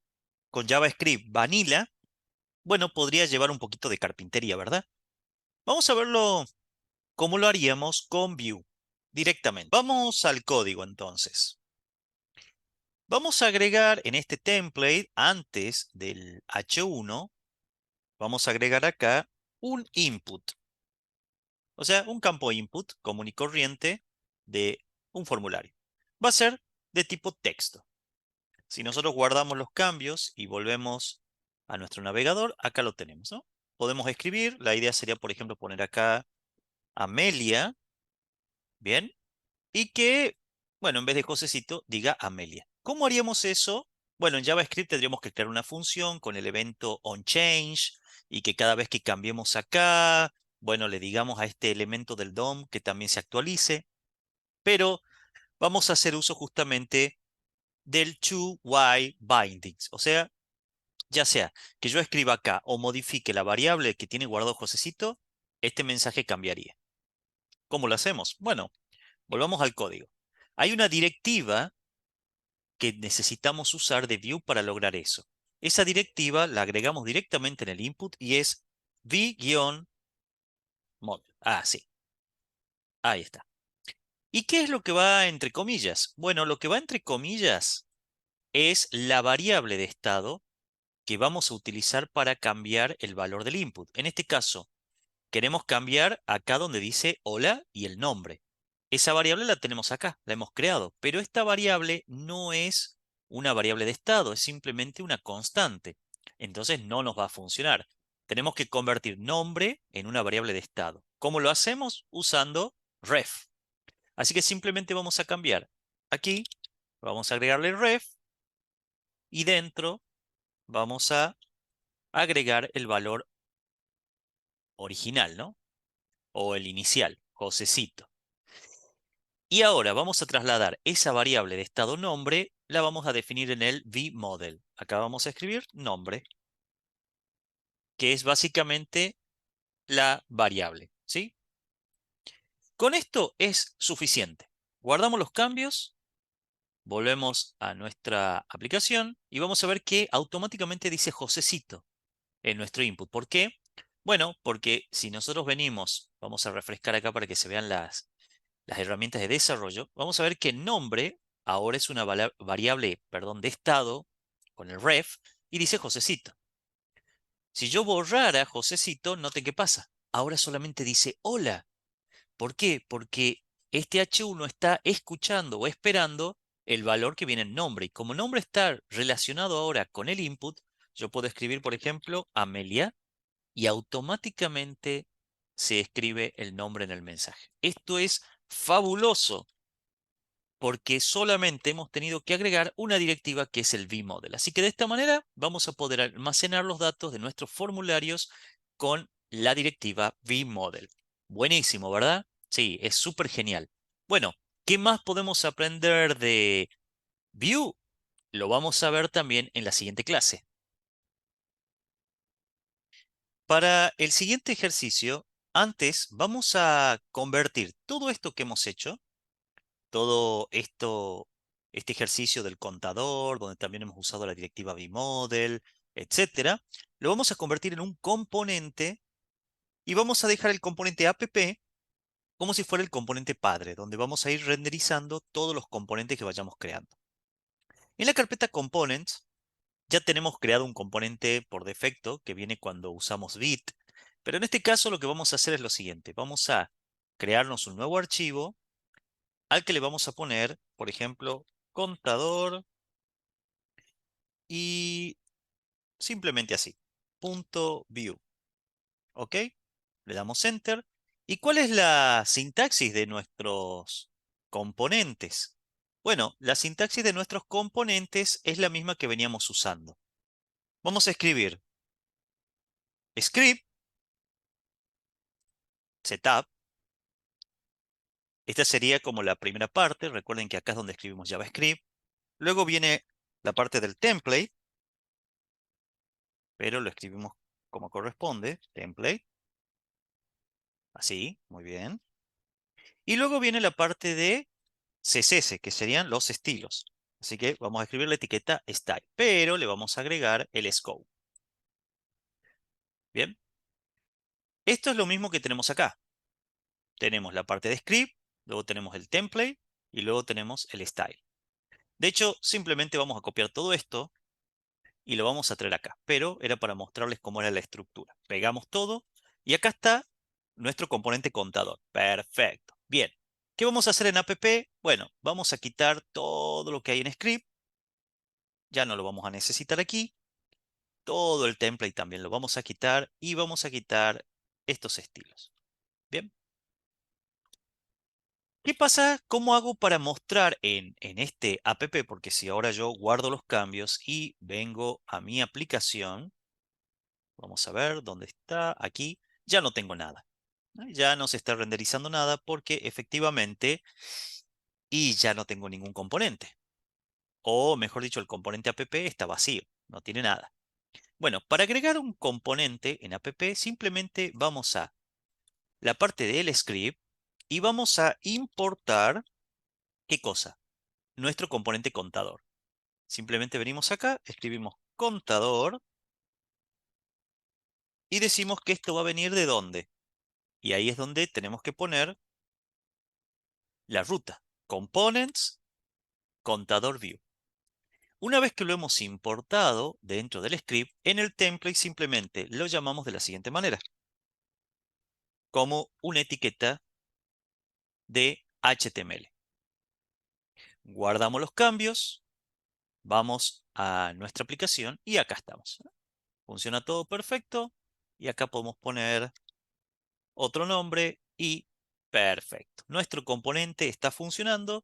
con JavaScript Vanilla, bueno, podría llevar un poquito de carpintería, ¿verdad? Vamos a verlo cómo lo haríamos con Vue directamente. Vamos al código entonces. Vamos a agregar en este template, antes del H1, vamos a agregar acá un input. O sea, un campo input común y corriente de un formulario. Va a ser de tipo texto. Si nosotros guardamos los cambios y volvemos a nuestro navegador, acá lo tenemos, ¿no? Podemos escribir, la idea sería, por ejemplo, poner acá Amelia, ¿bien? Y que, bueno, en vez de Josecito, diga Amelia. ¿Cómo haríamos eso? Bueno, en JavaScript tendríamos que crear una función con el evento onChange y que cada vez que cambiemos acá, bueno, le digamos a este elemento del DOM que también se actualice. Pero vamos a hacer uso justamente del two-way bindings. O sea, ya sea que yo escriba acá o modifique la variable que tiene guardado Josecito, este mensaje cambiaría. ¿Cómo lo hacemos? Bueno, volvamos al código. Hay una directiva que necesitamos usar de Vue para lograr eso. Esa directiva la agregamos directamente en el input y es v-mod. Ah, sí, ahí está. ¿Y qué es lo que va entre comillas? Bueno, lo que va entre comillas es la variable de estado que vamos a utilizar para cambiar el valor del input. En este caso, queremos cambiar acá donde dice hola y el nombre. Esa variable la tenemos acá, la hemos creado, pero esta variable no es una variable de estado, es simplemente una constante. Entonces no nos va a funcionar. Tenemos que convertir nombre en una variable de estado. ¿Cómo lo hacemos? Usando ref. Así que simplemente vamos a cambiar. Aquí vamos a agregarle ref y dentro vamos a agregar el valor original, ¿no? O el inicial, Josecito. Y ahora vamos a trasladar esa variable de estado nombre, la vamos a definir en el vModel. Acá vamos a escribir nombre, que es básicamente la variable, ¿sí? Con esto es suficiente. Guardamos los cambios, volvemos a nuestra aplicación y vamos a ver que automáticamente dice Josecito en nuestro input. ¿Por qué? Bueno, porque si nosotros venimos, vamos a refrescar acá para que se vean las herramientas de desarrollo, vamos a ver que nombre ahora es una variable, perdón, de estado con el ref y dice Josecito. Si yo borrara Josecito, note qué pasa. Ahora solamente dice hola. ¿Por qué? Porque este H1 está escuchando o esperando el valor que viene en nombre. Y como nombre está relacionado ahora con el input, yo puedo escribir, por ejemplo, Amelia, y automáticamente se escribe el nombre en el mensaje. Esto es fabuloso porque solamente hemos tenido que agregar una directiva que es el vModel. Así que de esta manera vamos a poder almacenar los datos de nuestros formularios con la directiva vModel. Buenísimo, ¿verdad? Sí, es súper genial. Bueno, ¿qué más podemos aprender de Vue? Lo vamos a ver también en la siguiente clase. Para el siguiente ejercicio, antes vamos a convertir todo esto que hemos hecho, todo esto, este ejercicio del contador, donde también hemos usado la directiva vModel, etcétera, lo vamos a convertir en un componente y vamos a dejar el componente app como si fuera el componente padre, donde vamos a ir renderizando todos los componentes que vayamos creando. En la carpeta Components ya tenemos creado un componente por defecto que viene cuando usamos Vite, pero en este caso lo que vamos a hacer es lo siguiente. Vamos a crearnos un nuevo archivo al que le vamos a poner, por ejemplo, contador y simplemente así, punto .view. ¿Ok? Le damos Enter. ¿Y cuál es la sintaxis de nuestros componentes? Bueno, la sintaxis de nuestros componentes es la misma que veníamos usando. Vamos a escribir script, setup. Esta sería como la primera parte. Recuerden que acá es donde escribimos JavaScript. Luego viene la parte del template, pero lo escribimos como corresponde, template. Así, muy bien. Y luego viene la parte de CSS, que serían los estilos. Así que vamos a escribir la etiqueta style, pero le vamos a agregar el scope. Bien. Esto es lo mismo que tenemos acá. Tenemos la parte de script, luego tenemos el template y luego tenemos el style. De hecho, simplemente vamos a copiar todo esto y lo vamos a traer acá. Pero era para mostrarles cómo era la estructura. Pegamos todo y acá está nuestro componente contador. Perfecto. Bien. ¿Qué vamos a hacer en app? Bueno, vamos a quitar todo lo que hay en script. Ya no lo vamos a necesitar aquí. Todo el template también lo vamos a quitar y vamos a quitar estos estilos. Bien. ¿Qué pasa? ¿Cómo hago para mostrar en este app? Porque si ahora yo guardo los cambios y vengo a mi aplicación, vamos a ver dónde está, aquí, ya no tengo nada. ¿No? Ya no se está renderizando nada porque efectivamente, y ya no tengo ningún componente. O mejor dicho, el componente app está vacío, no tiene nada. Bueno, para agregar un componente en app, simplemente vamos a la parte del script y vamos a importar, ¿qué cosa? Nuestro componente contador. Simplemente venimos acá, escribimos contador y decimos que esto va a venir de dónde. Y ahí es donde tenemos que poner la ruta. Components, contador view. Una vez que lo hemos importado dentro del script, en el template simplemente lo llamamos de la siguiente manera, como una etiqueta de HTML. Guardamos los cambios, vamos a nuestra aplicación y acá estamos. Funciona todo perfecto y acá podemos poner otro nombre y perfecto. Nuestro componente está funcionando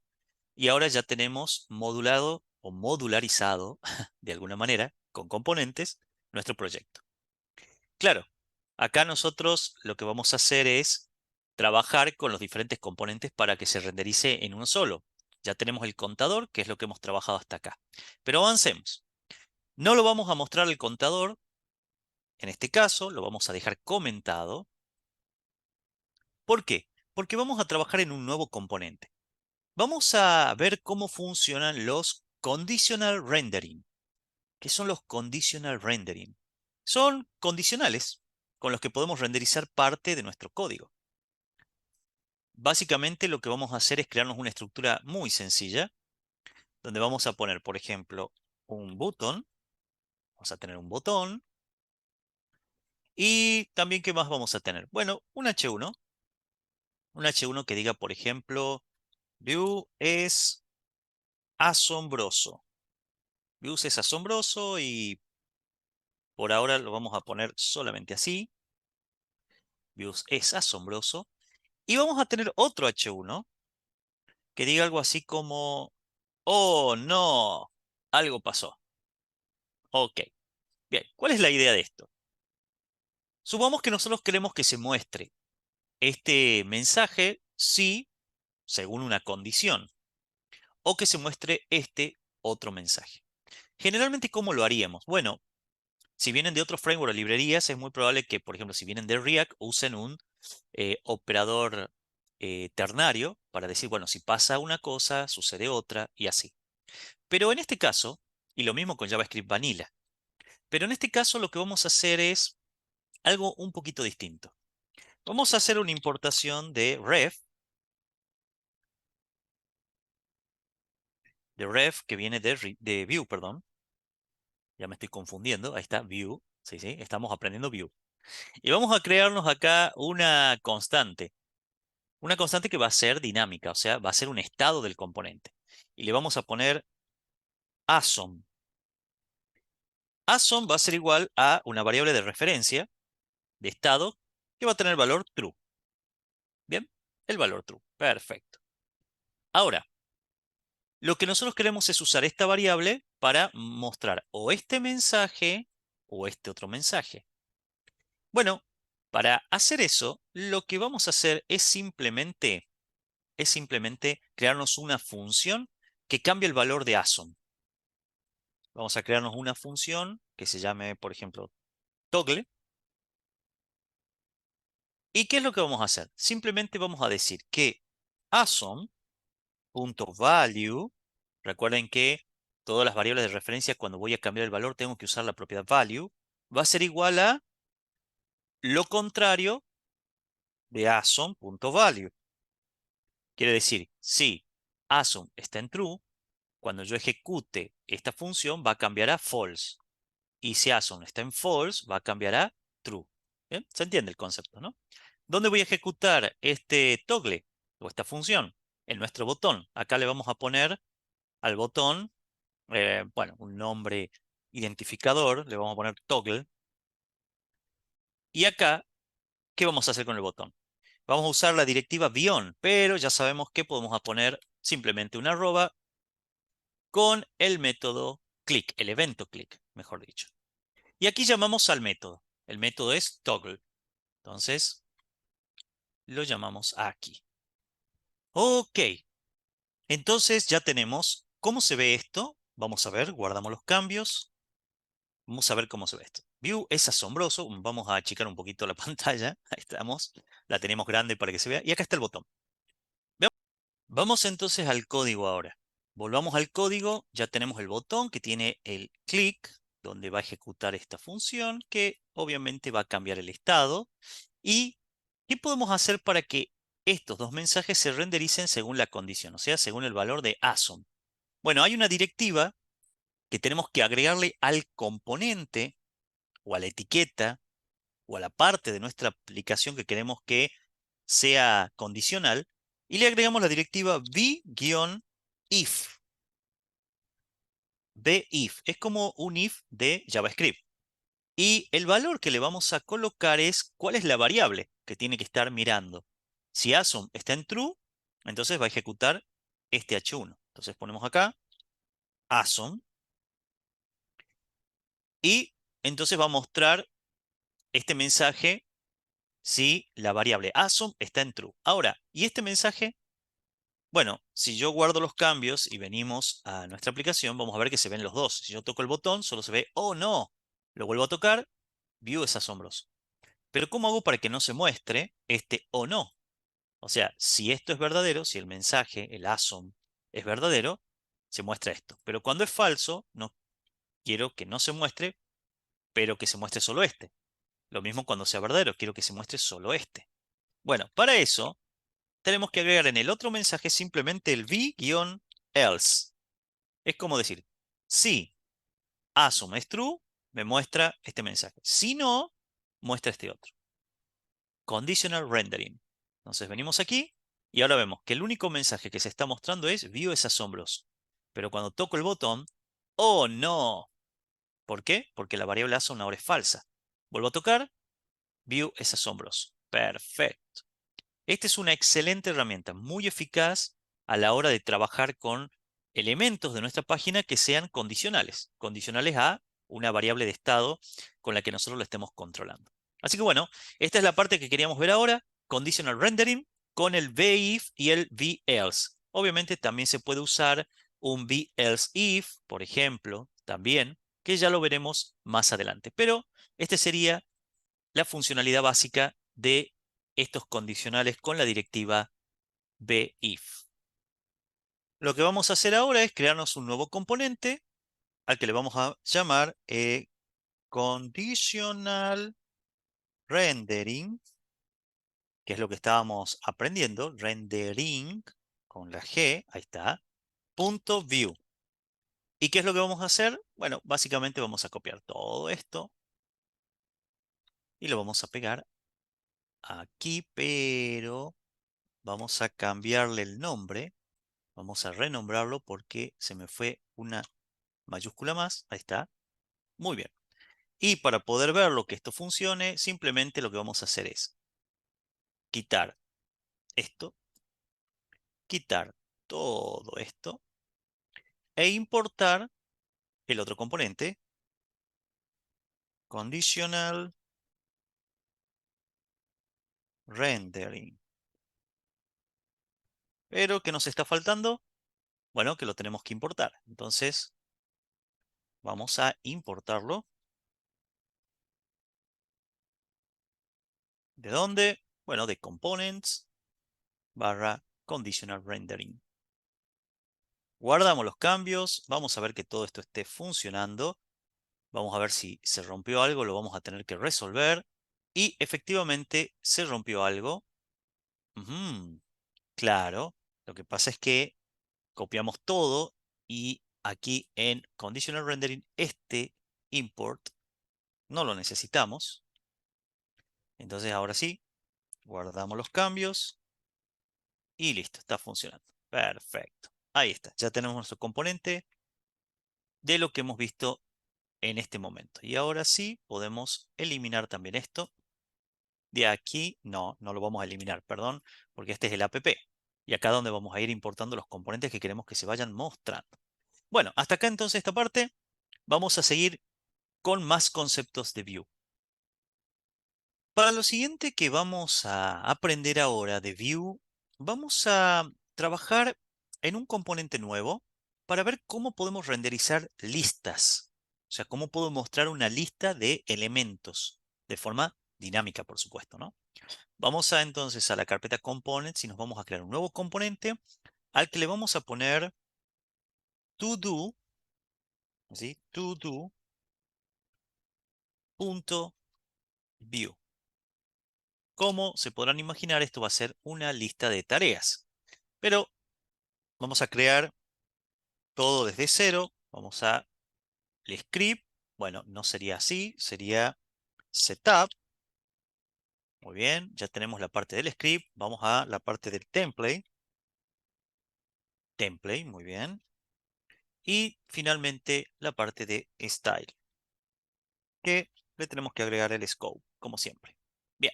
y ahora ya tenemos modulado o modularizado de alguna manera con componentes nuestro proyecto. Claro, acá nosotros lo que vamos a hacer es trabajar con los diferentes componentes para que se renderice en uno solo. Ya tenemos el contador, que es lo que hemos trabajado hasta acá. Pero avancemos. No lo vamos a mostrar el contador. En este caso, lo vamos a dejar comentado. ¿Por qué? Porque vamos a trabajar en un nuevo componente. Vamos a ver cómo funcionan los conditional rendering. ¿Qué son los conditional rendering? Son condicionales con los que podemos renderizar parte de nuestro código. Básicamente lo que vamos a hacer es crearnos una estructura muy sencilla, donde vamos a poner, por ejemplo, un botón. Vamos a tener un botón. Y también, ¿qué más vamos a tener? Bueno, un H1. Un H1 que diga, por ejemplo, View es asombroso. Views es asombroso y por ahora lo vamos a poner solamente así. Views es asombroso. Y vamos a tener otro H1 que diga algo así como, oh no, algo pasó. Ok, bien, ¿cuál es la idea de esto? Supongamos que nosotros queremos que se muestre este mensaje si, según una condición, o que se muestre este otro mensaje. Generalmente, ¿cómo lo haríamos? Bueno, si vienen de otro framework o librerías, es muy probable que, por ejemplo, si vienen de React, usen un operador ternario para decir, bueno, si pasa una cosa, sucede otra y así. Pero en este caso, y lo mismo con JavaScript Vanilla, pero en este caso lo que vamos a hacer es algo un poquito distinto. Vamos a hacer una importación de ref que viene de Vue, perdón. Ya me estoy confundiendo. Ahí está, Vue. Sí, sí, estamos aprendiendo Vue. Y vamos a crearnos acá una constante. Una constante que va a ser dinámica, o sea, va a ser un estado del componente. Y le vamos a poner Asom. Asom va a ser igual a una variable de referencia, de estado, que va a tener el valor true. ¿Bien? El valor true. Perfecto. Ahora, lo que nosotros queremos es usar esta variable para mostrar o este mensaje o este otro mensaje. Bueno, para hacer eso, lo que vamos a hacer es simplemente crearnos una función que cambie el valor de Asom. Vamos a crearnos una función que se llame, por ejemplo, toggle. ¿Y qué es lo que vamos a hacer? Simplemente vamos a decir que asom.value, recuerden que todas las variables de referencia, cuando voy a cambiar el valor, tengo que usar la propiedad value, va a ser igual a lo contrario de asom.value. Quiere decir, si asom está en true, cuando yo ejecute esta función va a cambiar a false. Y si asom está en false, va a cambiar a true. ¿Bien? ¿Se entiende el concepto, no? ¿Dónde voy a ejecutar este toggle o esta función? En nuestro botón. Acá le vamos a poner al botón, bueno, un nombre identificador, le vamos a poner toggle. Y acá, ¿qué vamos a hacer con el botón? Vamos a usar la directiva beyond, pero ya sabemos que podemos poner simplemente una arroba con el método click, el evento click, mejor dicho. Y aquí llamamos al método. El método es toggle. Entonces, lo llamamos aquí. Ok. Entonces ya tenemos cómo se ve esto. Vamos a ver, guardamos los cambios. Vamos a ver cómo se ve esto. View es asombroso. Vamos a achicar un poquito la pantalla. Ahí estamos. La tenemos grande para que se vea. Y acá está el botón. Vamos entonces al código ahora. Volvamos al código. Ya tenemos el botón que tiene el click, donde va a ejecutar esta función, que obviamente va a cambiar el estado. ¿Y qué podemos hacer para que estos dos mensajes se rendericen según la condición? O sea, según el valor de asom. Bueno, hay una directiva que tenemos que agregarle al componente o a la etiqueta o a la parte de nuestra aplicación que queremos que sea condicional y le agregamos la directiva v-if. Vif es como un if de JavaScript. Y el valor que le vamos a colocar es cuál es la variable que tiene que estar mirando. Si asom está en true, entonces va a ejecutar este h1. Entonces ponemos acá asom y entonces va a mostrar este mensaje si la variable asom está en true. Ahora, ¿y este mensaje? Bueno, si yo guardo los cambios y venimos a nuestra aplicación, vamos a ver que se ven los dos. Si yo toco el botón, solo se ve, oh no, lo vuelvo a tocar, view es asombroso. Pero ¿cómo hago para que no se muestre este o no? O sea, si esto es verdadero, si el mensaje, el ASOM, es verdadero, se muestra esto. Pero cuando es falso, no quiero que no se muestre, pero que se muestre solo este. Lo mismo cuando sea verdadero, quiero que se muestre solo este. Bueno, para eso tenemos que agregar en el otro mensaje simplemente el v-else. Es como decir, si ASOM es true, me muestra este mensaje. Si no, muestra este otro. Conditional rendering. Entonces venimos aquí y ahora vemos que el único mensaje que se está mostrando es view es asombroso. Pero cuando toco el botón, ¡oh no! ¿Por qué? Porque la variable ASOM ahora es falsa. Vuelvo a tocar, view es asombroso. Perfecto. Esta es una excelente herramienta, muy eficaz a la hora de trabajar con elementos de nuestra página que sean condicionales, condicionales a una variable de estado con la que nosotros lo estemos controlando. Así que bueno, esta es la parte que queríamos ver ahora, conditional rendering con el VIF y el VElse. Obviamente también se puede usar un VElse if, por ejemplo, también, que ya lo veremos más adelante. Pero este sería la funcionalidad básica de estos condicionales con la directiva BIF. Lo que vamos a hacer ahora es crearnos un nuevo componente al que le vamos a llamar conditional rendering, que es lo que estábamos aprendiendo, rendering con la G, ahí está, punto view. ¿Y qué es lo que vamos a hacer? Bueno, básicamente vamos a copiar todo esto y lo vamos a pegar aquí, pero vamos a cambiarle el nombre. Vamos a renombrarlo porque se me fue una mayúscula más. Ahí está. Muy bien. Y para poder ver lo que esto funcione, simplemente lo que vamos a hacer es quitar esto, quitar todo esto e importar el otro componente, conditional rendering. Pero ¿qué nos está faltando? Bueno, que lo tenemos que importar. Entonces, vamos a importarlo. ¿De dónde? Bueno, de components barra conditional rendering. Guardamos los cambios, vamos a ver que todo esto esté funcionando. Vamos a ver si se rompió algo, lo vamos a tener que resolver. Y efectivamente se rompió algo. Ujú, claro, lo que pasa es que copiamos todo y aquí en Conditional Rendering este import no lo necesitamos. Entonces ahora sí, guardamos los cambios y listo, está funcionando. Perfecto. Ahí está, ya tenemos nuestro componente de lo que hemos visto en este momento. Y ahora sí podemos eliminar también esto. De aquí, no lo vamos a eliminar, perdón, porque este es el app. Y acá es donde vamos a ir importando los componentes que queremos que se vayan mostrando. Bueno, hasta acá entonces esta parte. Vamos a seguir con más conceptos de Vue. Para lo siguiente que vamos a aprender ahora de Vue, vamos a trabajar en un componente nuevo para ver cómo podemos renderizar listas. O sea, cómo puedo mostrar una lista de elementos de forma dinámica, por supuesto, ¿no? Vamos a entonces a la carpeta Components y nos vamos a crear un nuevo componente al que le vamos a poner to do, ¿sí? To do.view. Como se podrán imaginar, esto va a ser una lista de tareas. Pero vamos a crear todo desde cero. Vamos a el script. Bueno, no sería así, sería setup. Muy bien, ya tenemos la parte del script. Vamos a la parte del template. Template, muy bien. Y finalmente la parte de style, que le tenemos que agregar el scope, como siempre. Bien,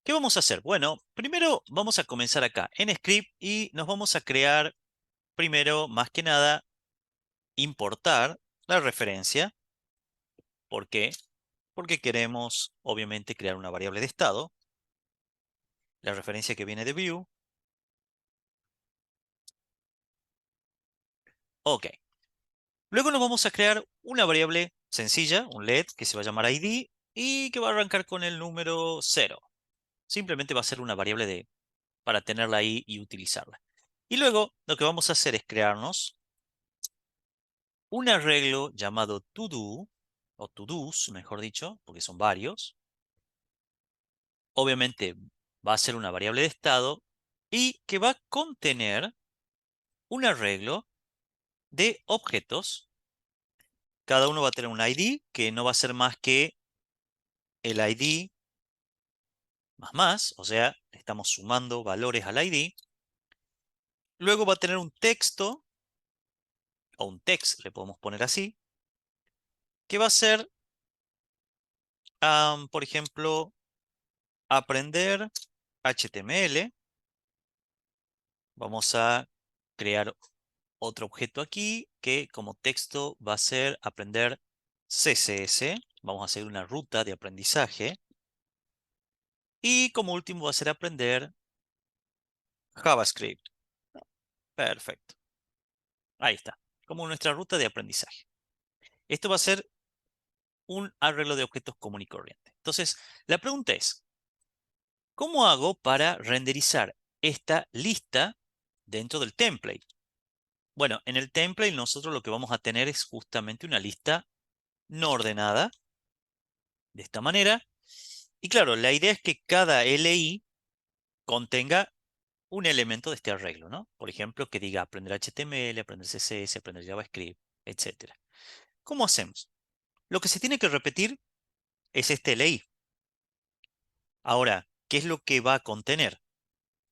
¿qué vamos a hacer? Bueno, primero vamos a comenzar acá en script y nos vamos a crear primero, más que nada, importar la referencia. ¿Por qué? Porque queremos, obviamente, crear una variable de estado, la referencia que viene de view, Ok. Luego nos vamos a crear una variable sencilla, un let, que se va a llamar id y que va a arrancar con el número 0. Simplemente va a ser una variable para tenerla ahí y utilizarla. Y luego lo que vamos a hacer es crearnos un arreglo llamado todo, o todos, mejor dicho, porque son varios. Obviamente va a ser una variable de estado y que va a contener un arreglo de objetos. Cada uno va a tener un ID que no va a ser más que el ID más, o sea, estamos sumando valores al ID. Luego va a tener un texto, o un text, le podemos poner así, que va a ser, por ejemplo, aprender HTML. Vamos a crear otro objeto aquí que como texto va a ser aprender CSS. Vamos a hacer una ruta de aprendizaje. Y como último va a ser aprender JavaScript. Perfecto. Ahí está. Como nuestra ruta de aprendizaje. Esto va a ser un arreglo de objetos común y corriente. Entonces, la pregunta es, ¿cómo hago para renderizar esta lista dentro del template? Bueno, en el template nosotros lo que vamos a tener es justamente una lista no ordenada, de esta manera. Y claro, la idea es que cada LI contenga un elemento de este arreglo, ¿no? Por ejemplo, que diga aprender HTML, aprender CSS, aprender JavaScript, etcétera. ¿Cómo hacemos? Lo que se tiene que repetir es este LI. Ahora, ¿qué es lo que va a contener?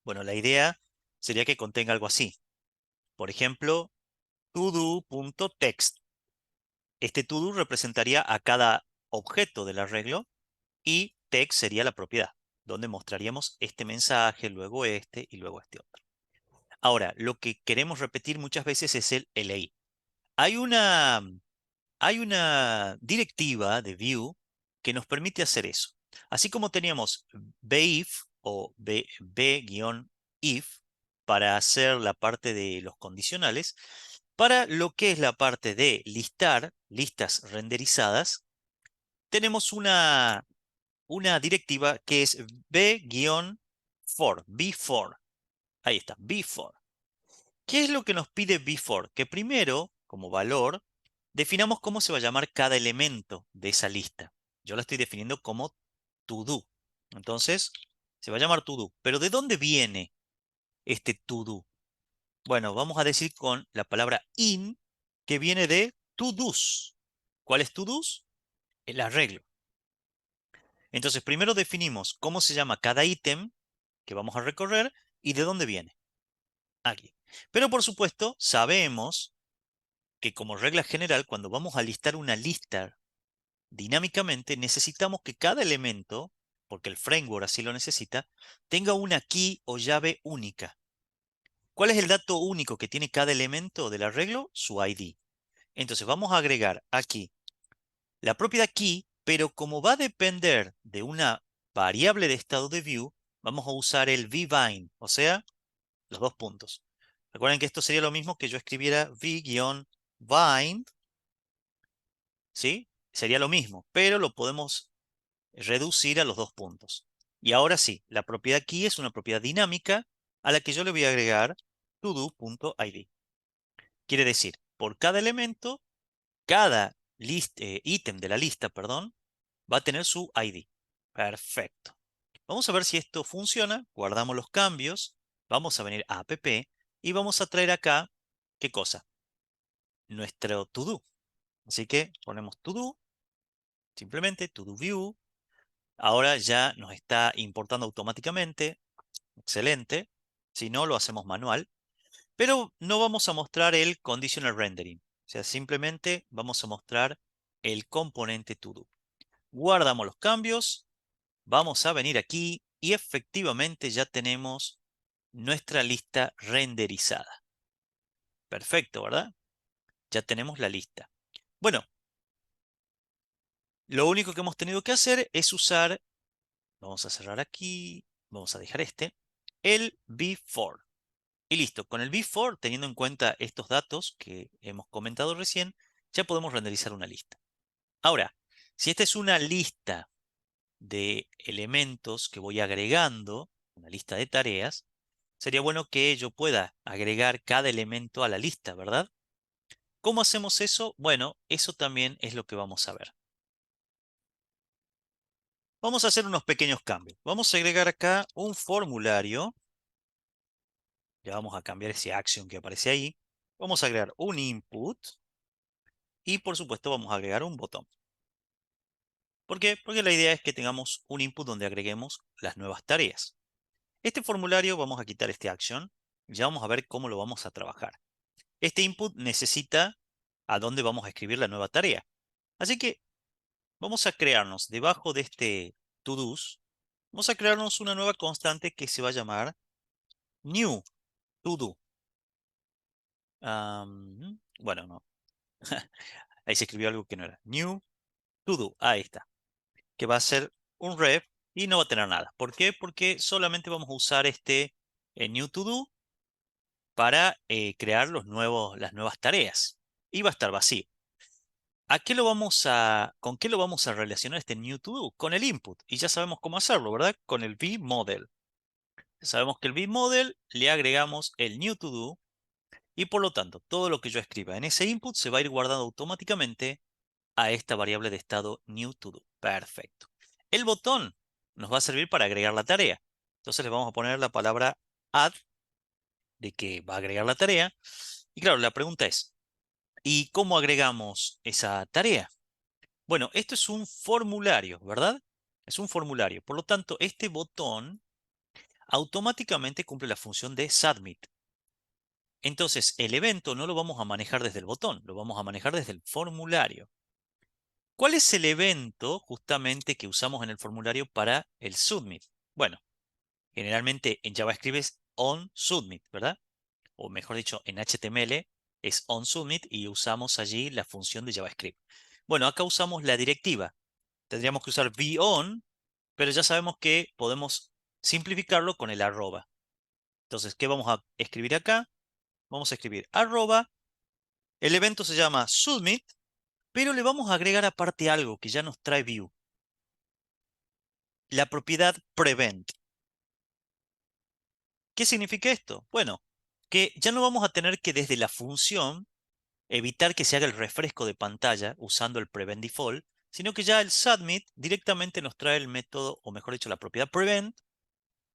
Bueno, la idea sería que contenga algo así. Por ejemplo, todo.text. Este todo representaría a cada objeto del arreglo y text sería la propiedad, donde mostraríamos este mensaje, luego este y luego este otro. Ahora, lo que queremos repetir muchas veces es el LI. Hay una, hay una directiva de Vue que nos permite hacer eso. Así como teníamos beif o b-if para hacer la parte de los condicionales, para lo que es la parte de listar, listas renderizadas, tenemos una directiva que es b-for, before. Ahí está, before. ¿Qué es lo que nos pide before? Que primero, como valor, definamos cómo se va a llamar cada elemento de esa lista. Yo la estoy definiendo como to-do. Entonces, se va a llamar to-do. Pero ¿de dónde viene este to-do? Bueno, vamos a decir con la palabra in, que viene de to-dos. ¿Cuál es to-dos? El arreglo. Entonces, primero definimos cómo se llama cada ítem que vamos a recorrer y de dónde viene. Aquí. Pero por supuesto, sabemos que como regla general, cuando vamos a listar una lista dinámicamente, necesitamos que cada elemento, porque el framework así lo necesita, tenga una key o llave única. ¿Cuál es el dato único que tiene cada elemento del arreglo? Su ID. Entonces vamos a agregar aquí la propiedad key, pero como va a depender de una variable de estado de Vue, vamos a usar el vbind, o sea, los dos puntos. Recuerden que esto sería lo mismo que yo escribiera v-bind, ¿sí? Sería lo mismo, pero lo podemos reducir a los dos puntos. Y ahora sí, la propiedad key es una propiedad dinámica a la que yo le voy a agregar todo.id. Quiere decir, por cada elemento, cada ítem de la lista, perdón, va a tener su ID. Perfecto. Vamos a ver si esto funciona. Guardamos los cambios. Vamos a venir a app y vamos a traer acá, ¿qué cosa? Nuestro to-do. Así que ponemos to-do, simplemente to-do view. Ahora ya nos está importando automáticamente. Excelente. Si no, lo hacemos manual. Pero no vamos a mostrar el conditional rendering. O sea, simplemente vamos a mostrar el componente to-do. Guardamos los cambios. Vamos a venir aquí y efectivamente ya tenemos nuestra lista renderizada. Perfecto, ¿verdad? Ya tenemos la lista. Bueno, lo único que hemos tenido que hacer es usar, vamos a cerrar aquí, vamos a dejar el before. Y listo, con el before, teniendo en cuenta estos datos que hemos comentado recién, ya podemos renderizar una lista. Ahora, si esta es una lista de elementos que voy agregando, una lista de tareas, sería bueno que yo pueda agregar cada elemento a la lista, ¿verdad? ¿Cómo hacemos eso? Bueno, eso también es lo que vamos a ver. Vamos a hacer unos pequeños cambios. Vamos a agregar acá un formulario. Ya vamos a cambiar ese action que aparece ahí. Vamos a agregar un input y por supuesto vamos a agregar un botón. ¿Por qué? Porque la idea es que tengamos un input donde agreguemos las nuevas tareas. Este formulario vamos a quitar este action. Ya vamos a ver cómo lo vamos a trabajar. Este input necesita a dónde vamos a escribir la nueva tarea. Así que vamos a crearnos debajo de este todos, vamos a crearnos una nueva constante que se va a llamar new todo. Bueno, no. Ahí se escribió algo que no era. New todo. Ahí está. Que va a ser un ref y no va a tener nada. ¿Por qué? Porque solamente vamos a usar este new to do para crear las nuevas tareas. Y va a estar vacío. ¿Con qué lo vamos a relacionar este new to do? Con el input. Y ya sabemos cómo hacerlo, ¿verdad? Con el vModel. Sabemos que el vModel le agregamos el new to do y por lo tanto todo lo que yo escriba en ese input se va a ir guardando automáticamente a esta variable de estado new to do. Perfecto. El botón nos va a servir para agregar la tarea. Entonces le vamos a poner la palabra add de que va a agregar la tarea. Y claro, la pregunta es, ¿y cómo agregamos esa tarea? Bueno, esto es un formulario, ¿verdad? Es un formulario. Por lo tanto, este botón automáticamente cumple la función de submit. Entonces, el evento no lo vamos a manejar desde el botón, lo vamos a manejar desde el formulario. ¿Cuál es el evento justamente que usamos en el formulario para el submit? Bueno, generalmente en JavaScript es onSubmit, ¿verdad? O mejor dicho, en HTML es onSubmit y usamos allí la función de JavaScript. Bueno, acá usamos la directiva. Tendríamos que usar von, pero ya sabemos que podemos simplificarlo con el arroba. Entonces, ¿qué vamos a escribir acá? Vamos a escribir arroba. El evento se llama submit, pero le vamos a agregar aparte algo que ya nos trae Vue. La propiedad prevent. ¿Qué significa esto? Bueno, que ya no vamos a tener que desde la función evitar que se haga el refresco de pantalla usando el prevent default, sino que ya el submit directamente nos trae el método, o mejor dicho, la propiedad prevent,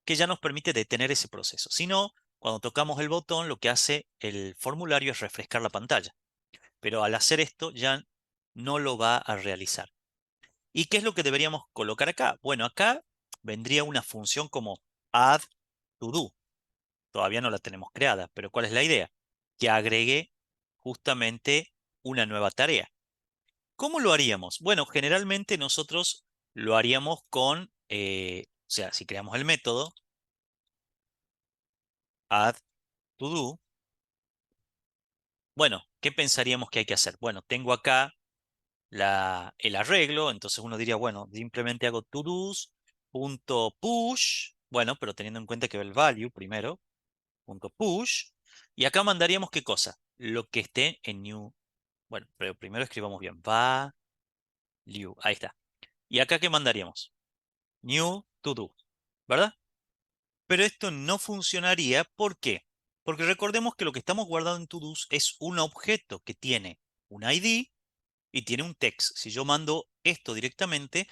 que ya nos permite detener ese proceso. Si no, cuando tocamos el botón, lo que hace el formulario es refrescar la pantalla. Pero al hacer esto ya no lo va a realizar. ¿Y qué es lo que deberíamos colocar acá? Bueno, acá vendría una función como add to do. Todavía no la tenemos creada, pero ¿cuál es la idea? Que agregue justamente una nueva tarea. ¿Cómo lo haríamos? Bueno, generalmente nosotros lo haríamos o sea, si creamos el método add to do, bueno, ¿qué pensaríamos que hay que hacer? Bueno, tengo acá el arreglo, entonces uno diría, bueno, simplemente hago todos.push, bueno, pero teniendo en cuenta que va el value primero, punto push, y acá mandaríamos ¿qué cosa? Lo que esté en new, bueno, pero primero escribamos bien, value, ahí está. ¿Y acá qué mandaríamos? New to do, ¿verdad? Pero esto no funcionaría, ¿por qué? Porque recordemos que lo que estamos guardando en todos es un objeto que tiene un ID y tiene un text. Si yo mando esto directamente,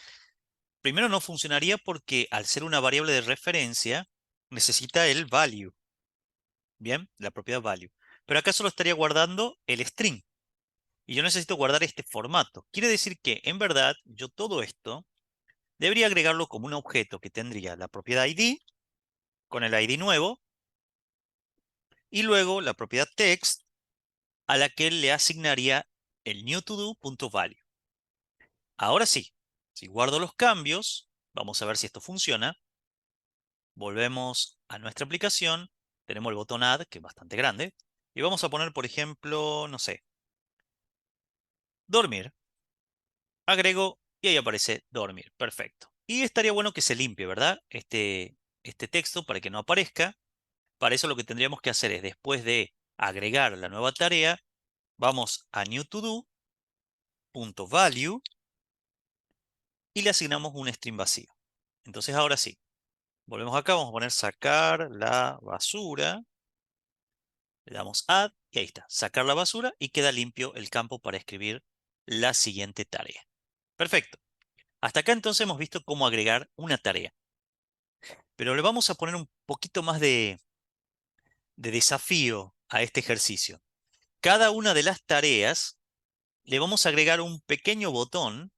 primero no funcionaría porque al ser una variable de referencia, necesita el value. Bien, la propiedad value. Pero acá solo estaría guardando el string. Y yo necesito guardar este formato. Quiere decir que, en verdad, yo todo esto debería agregarlo como un objeto que tendría la propiedad ID con el ID nuevo y luego la propiedad text a la que le asignaría el newToDo.value. Ahora sí, si guardo los cambios, vamos a ver si esto funciona. Volvemos a nuestra aplicación, tenemos el botón Add, que es bastante grande, y vamos a poner, por ejemplo, no sé, dormir. Agrego y ahí aparece dormir. Perfecto. Y estaría bueno que se limpie, ¿verdad? Este texto para que no aparezca. Para eso lo que tendríamos que hacer es, después de agregar la nueva tarea, vamos a new to do, punto value, y le asignamos un string vacío. Entonces ahora sí, volvemos acá, vamos a poner sacar la basura, le damos add, y ahí está, sacar la basura, y queda limpio el campo para escribir la siguiente tarea. Perfecto. Hasta acá entonces hemos visto cómo agregar una tarea. Pero le vamos a poner un poquito más de desafío a este ejercicio. Cada una de las tareas le vamos a agregar un pequeño botón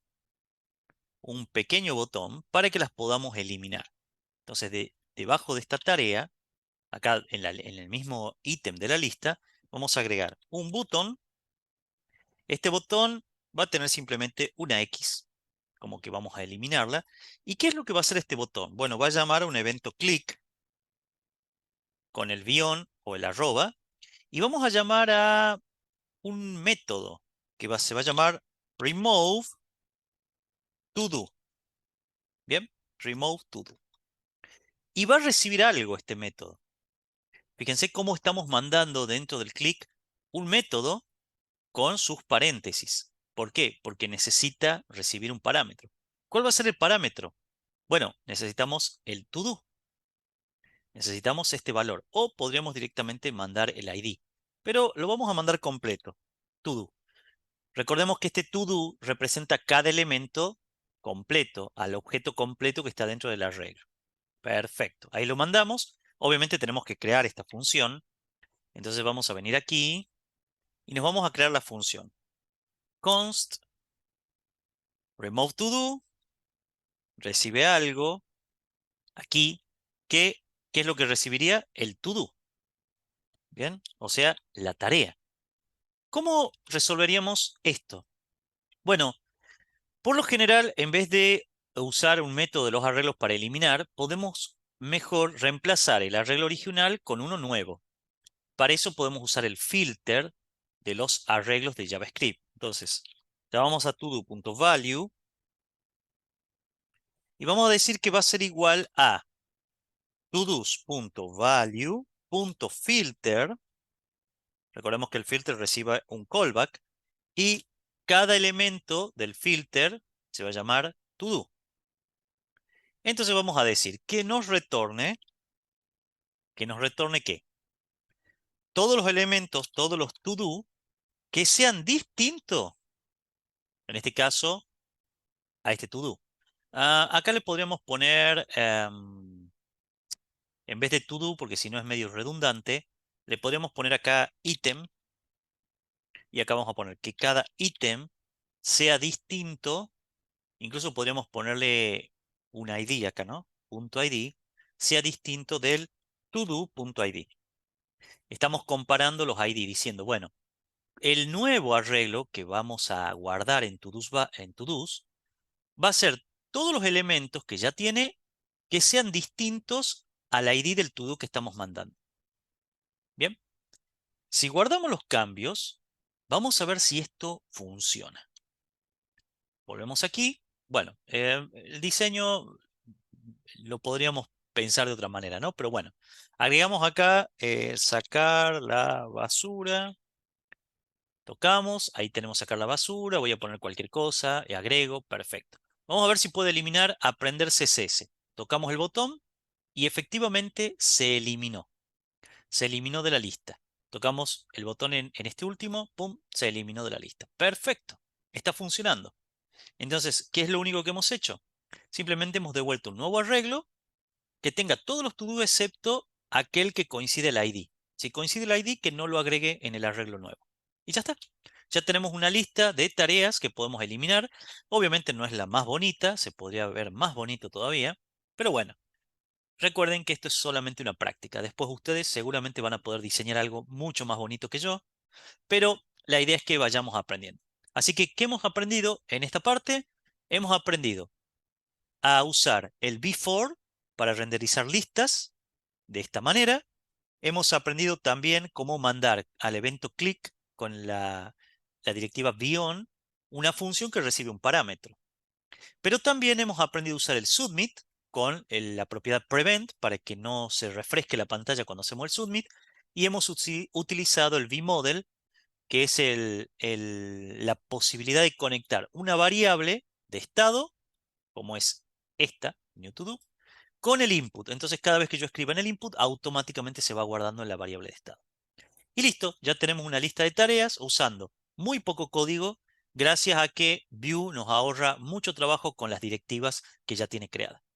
para que las podamos eliminar. Entonces, debajo de esta tarea, acá en el mismo ítem de la lista, vamos a agregar un botón. Este botón va a tener simplemente una X, como que vamos a eliminarla. ¿Y qué es lo que va a hacer este botón? Bueno, va a llamar a un evento click con el guión o el arroba, y vamos a llamar a un método que se va a llamar remove to do. Bien, remove to do. Y va a recibir algo este método. Fíjense cómo estamos mandando dentro del click un método con sus paréntesis. ¿Por qué? Porque necesita recibir un parámetro. ¿Cuál va a ser el parámetro? Bueno, necesitamos el to do. Necesitamos este valor. O podríamos directamente mandar el ID. Pero lo vamos a mandar completo. To do. Recordemos que este to do representa cada elemento completo, al objeto completo que está dentro de la regla. Perfecto. Ahí lo mandamos. Obviamente tenemos que crear esta función. Entonces vamos a venir aquí y nos vamos a crear la función. Const remove to do recibe algo aquí que, ¿qué es lo que recibiría? El to do. Bien, o sea, la tarea. ¿Cómo resolveríamos esto? Bueno, por lo general, en vez de usar un método de los arreglos para eliminar, podemos mejor reemplazar el arreglo original con uno nuevo. Para eso podemos usar el filter de los arreglos de JavaScript. Entonces, llamamos a todo.value y vamos a decir que va a ser igual a todos.value.filter. Recordemos que el filter recibe un callback y cada elemento del filter se va a llamar todo. Entonces vamos a decir que nos retorne ¿qué? Todos los elementos, todos los to-do que sean distintos, en este caso, a este to-do. Acá le podríamos poner, en vez de to-do, porque si no es medio redundante, le podríamos poner acá ítem, y acá vamos a poner que cada ítem sea distinto, incluso podríamos ponerle un ID acá, ¿no? Punto .id, sea distinto del todo.id. Estamos comparando los ID diciendo, bueno, el nuevo arreglo que vamos a guardar en todos va a ser todos los elementos que ya tiene que sean distintos al ID del todo que estamos mandando. Bien, si guardamos los cambios, vamos a ver si esto funciona. Volvemos aquí. Bueno, el diseño lo podríamos pensar de otra manera, ¿no? Pero bueno, agregamos acá sacar la basura. Tocamos, ahí tenemos sacar la basura, voy a poner cualquier cosa, y agrego, perfecto. Vamos a ver si puede eliminar aprender CSS. Tocamos el botón y efectivamente se eliminó. Se eliminó de la lista. Tocamos el botón en este último, pum, se eliminó de la lista. Perfecto, está funcionando. Entonces, ¿qué es lo único que hemos hecho? Simplemente hemos devuelto un nuevo arreglo que tenga todos los to-do excepto aquel que coincide el ID. Si coincide el ID, que no lo agregue en el arreglo nuevo. Y ya está. Ya tenemos una lista de tareas que podemos eliminar. Obviamente no es la más bonita, se podría ver más bonito todavía. Pero bueno, recuerden que esto es solamente una práctica. Después ustedes seguramente van a poder diseñar algo mucho más bonito que yo. Pero la idea es que vayamos aprendiendo. Así que, ¿qué hemos aprendido en esta parte? Hemos aprendido a usar el before para renderizar listas de esta manera. Hemos aprendido también cómo mandar al evento click con la directiva beyond una función que recibe un parámetro. Pero también hemos aprendido a usar el submit con la propiedad prevent para que no se refresque la pantalla cuando hacemos el submit. Y hemos utilizado el vModel, que es la posibilidad de conectar una variable de estado, como es esta, new to do, con el input. Entonces, cada vez que yo escriba en el input, automáticamente se va guardando en la variable de estado. Y listo, ya tenemos una lista de tareas usando muy poco código, gracias a que Vue nos ahorra mucho trabajo con las directivas que ya tiene creadas.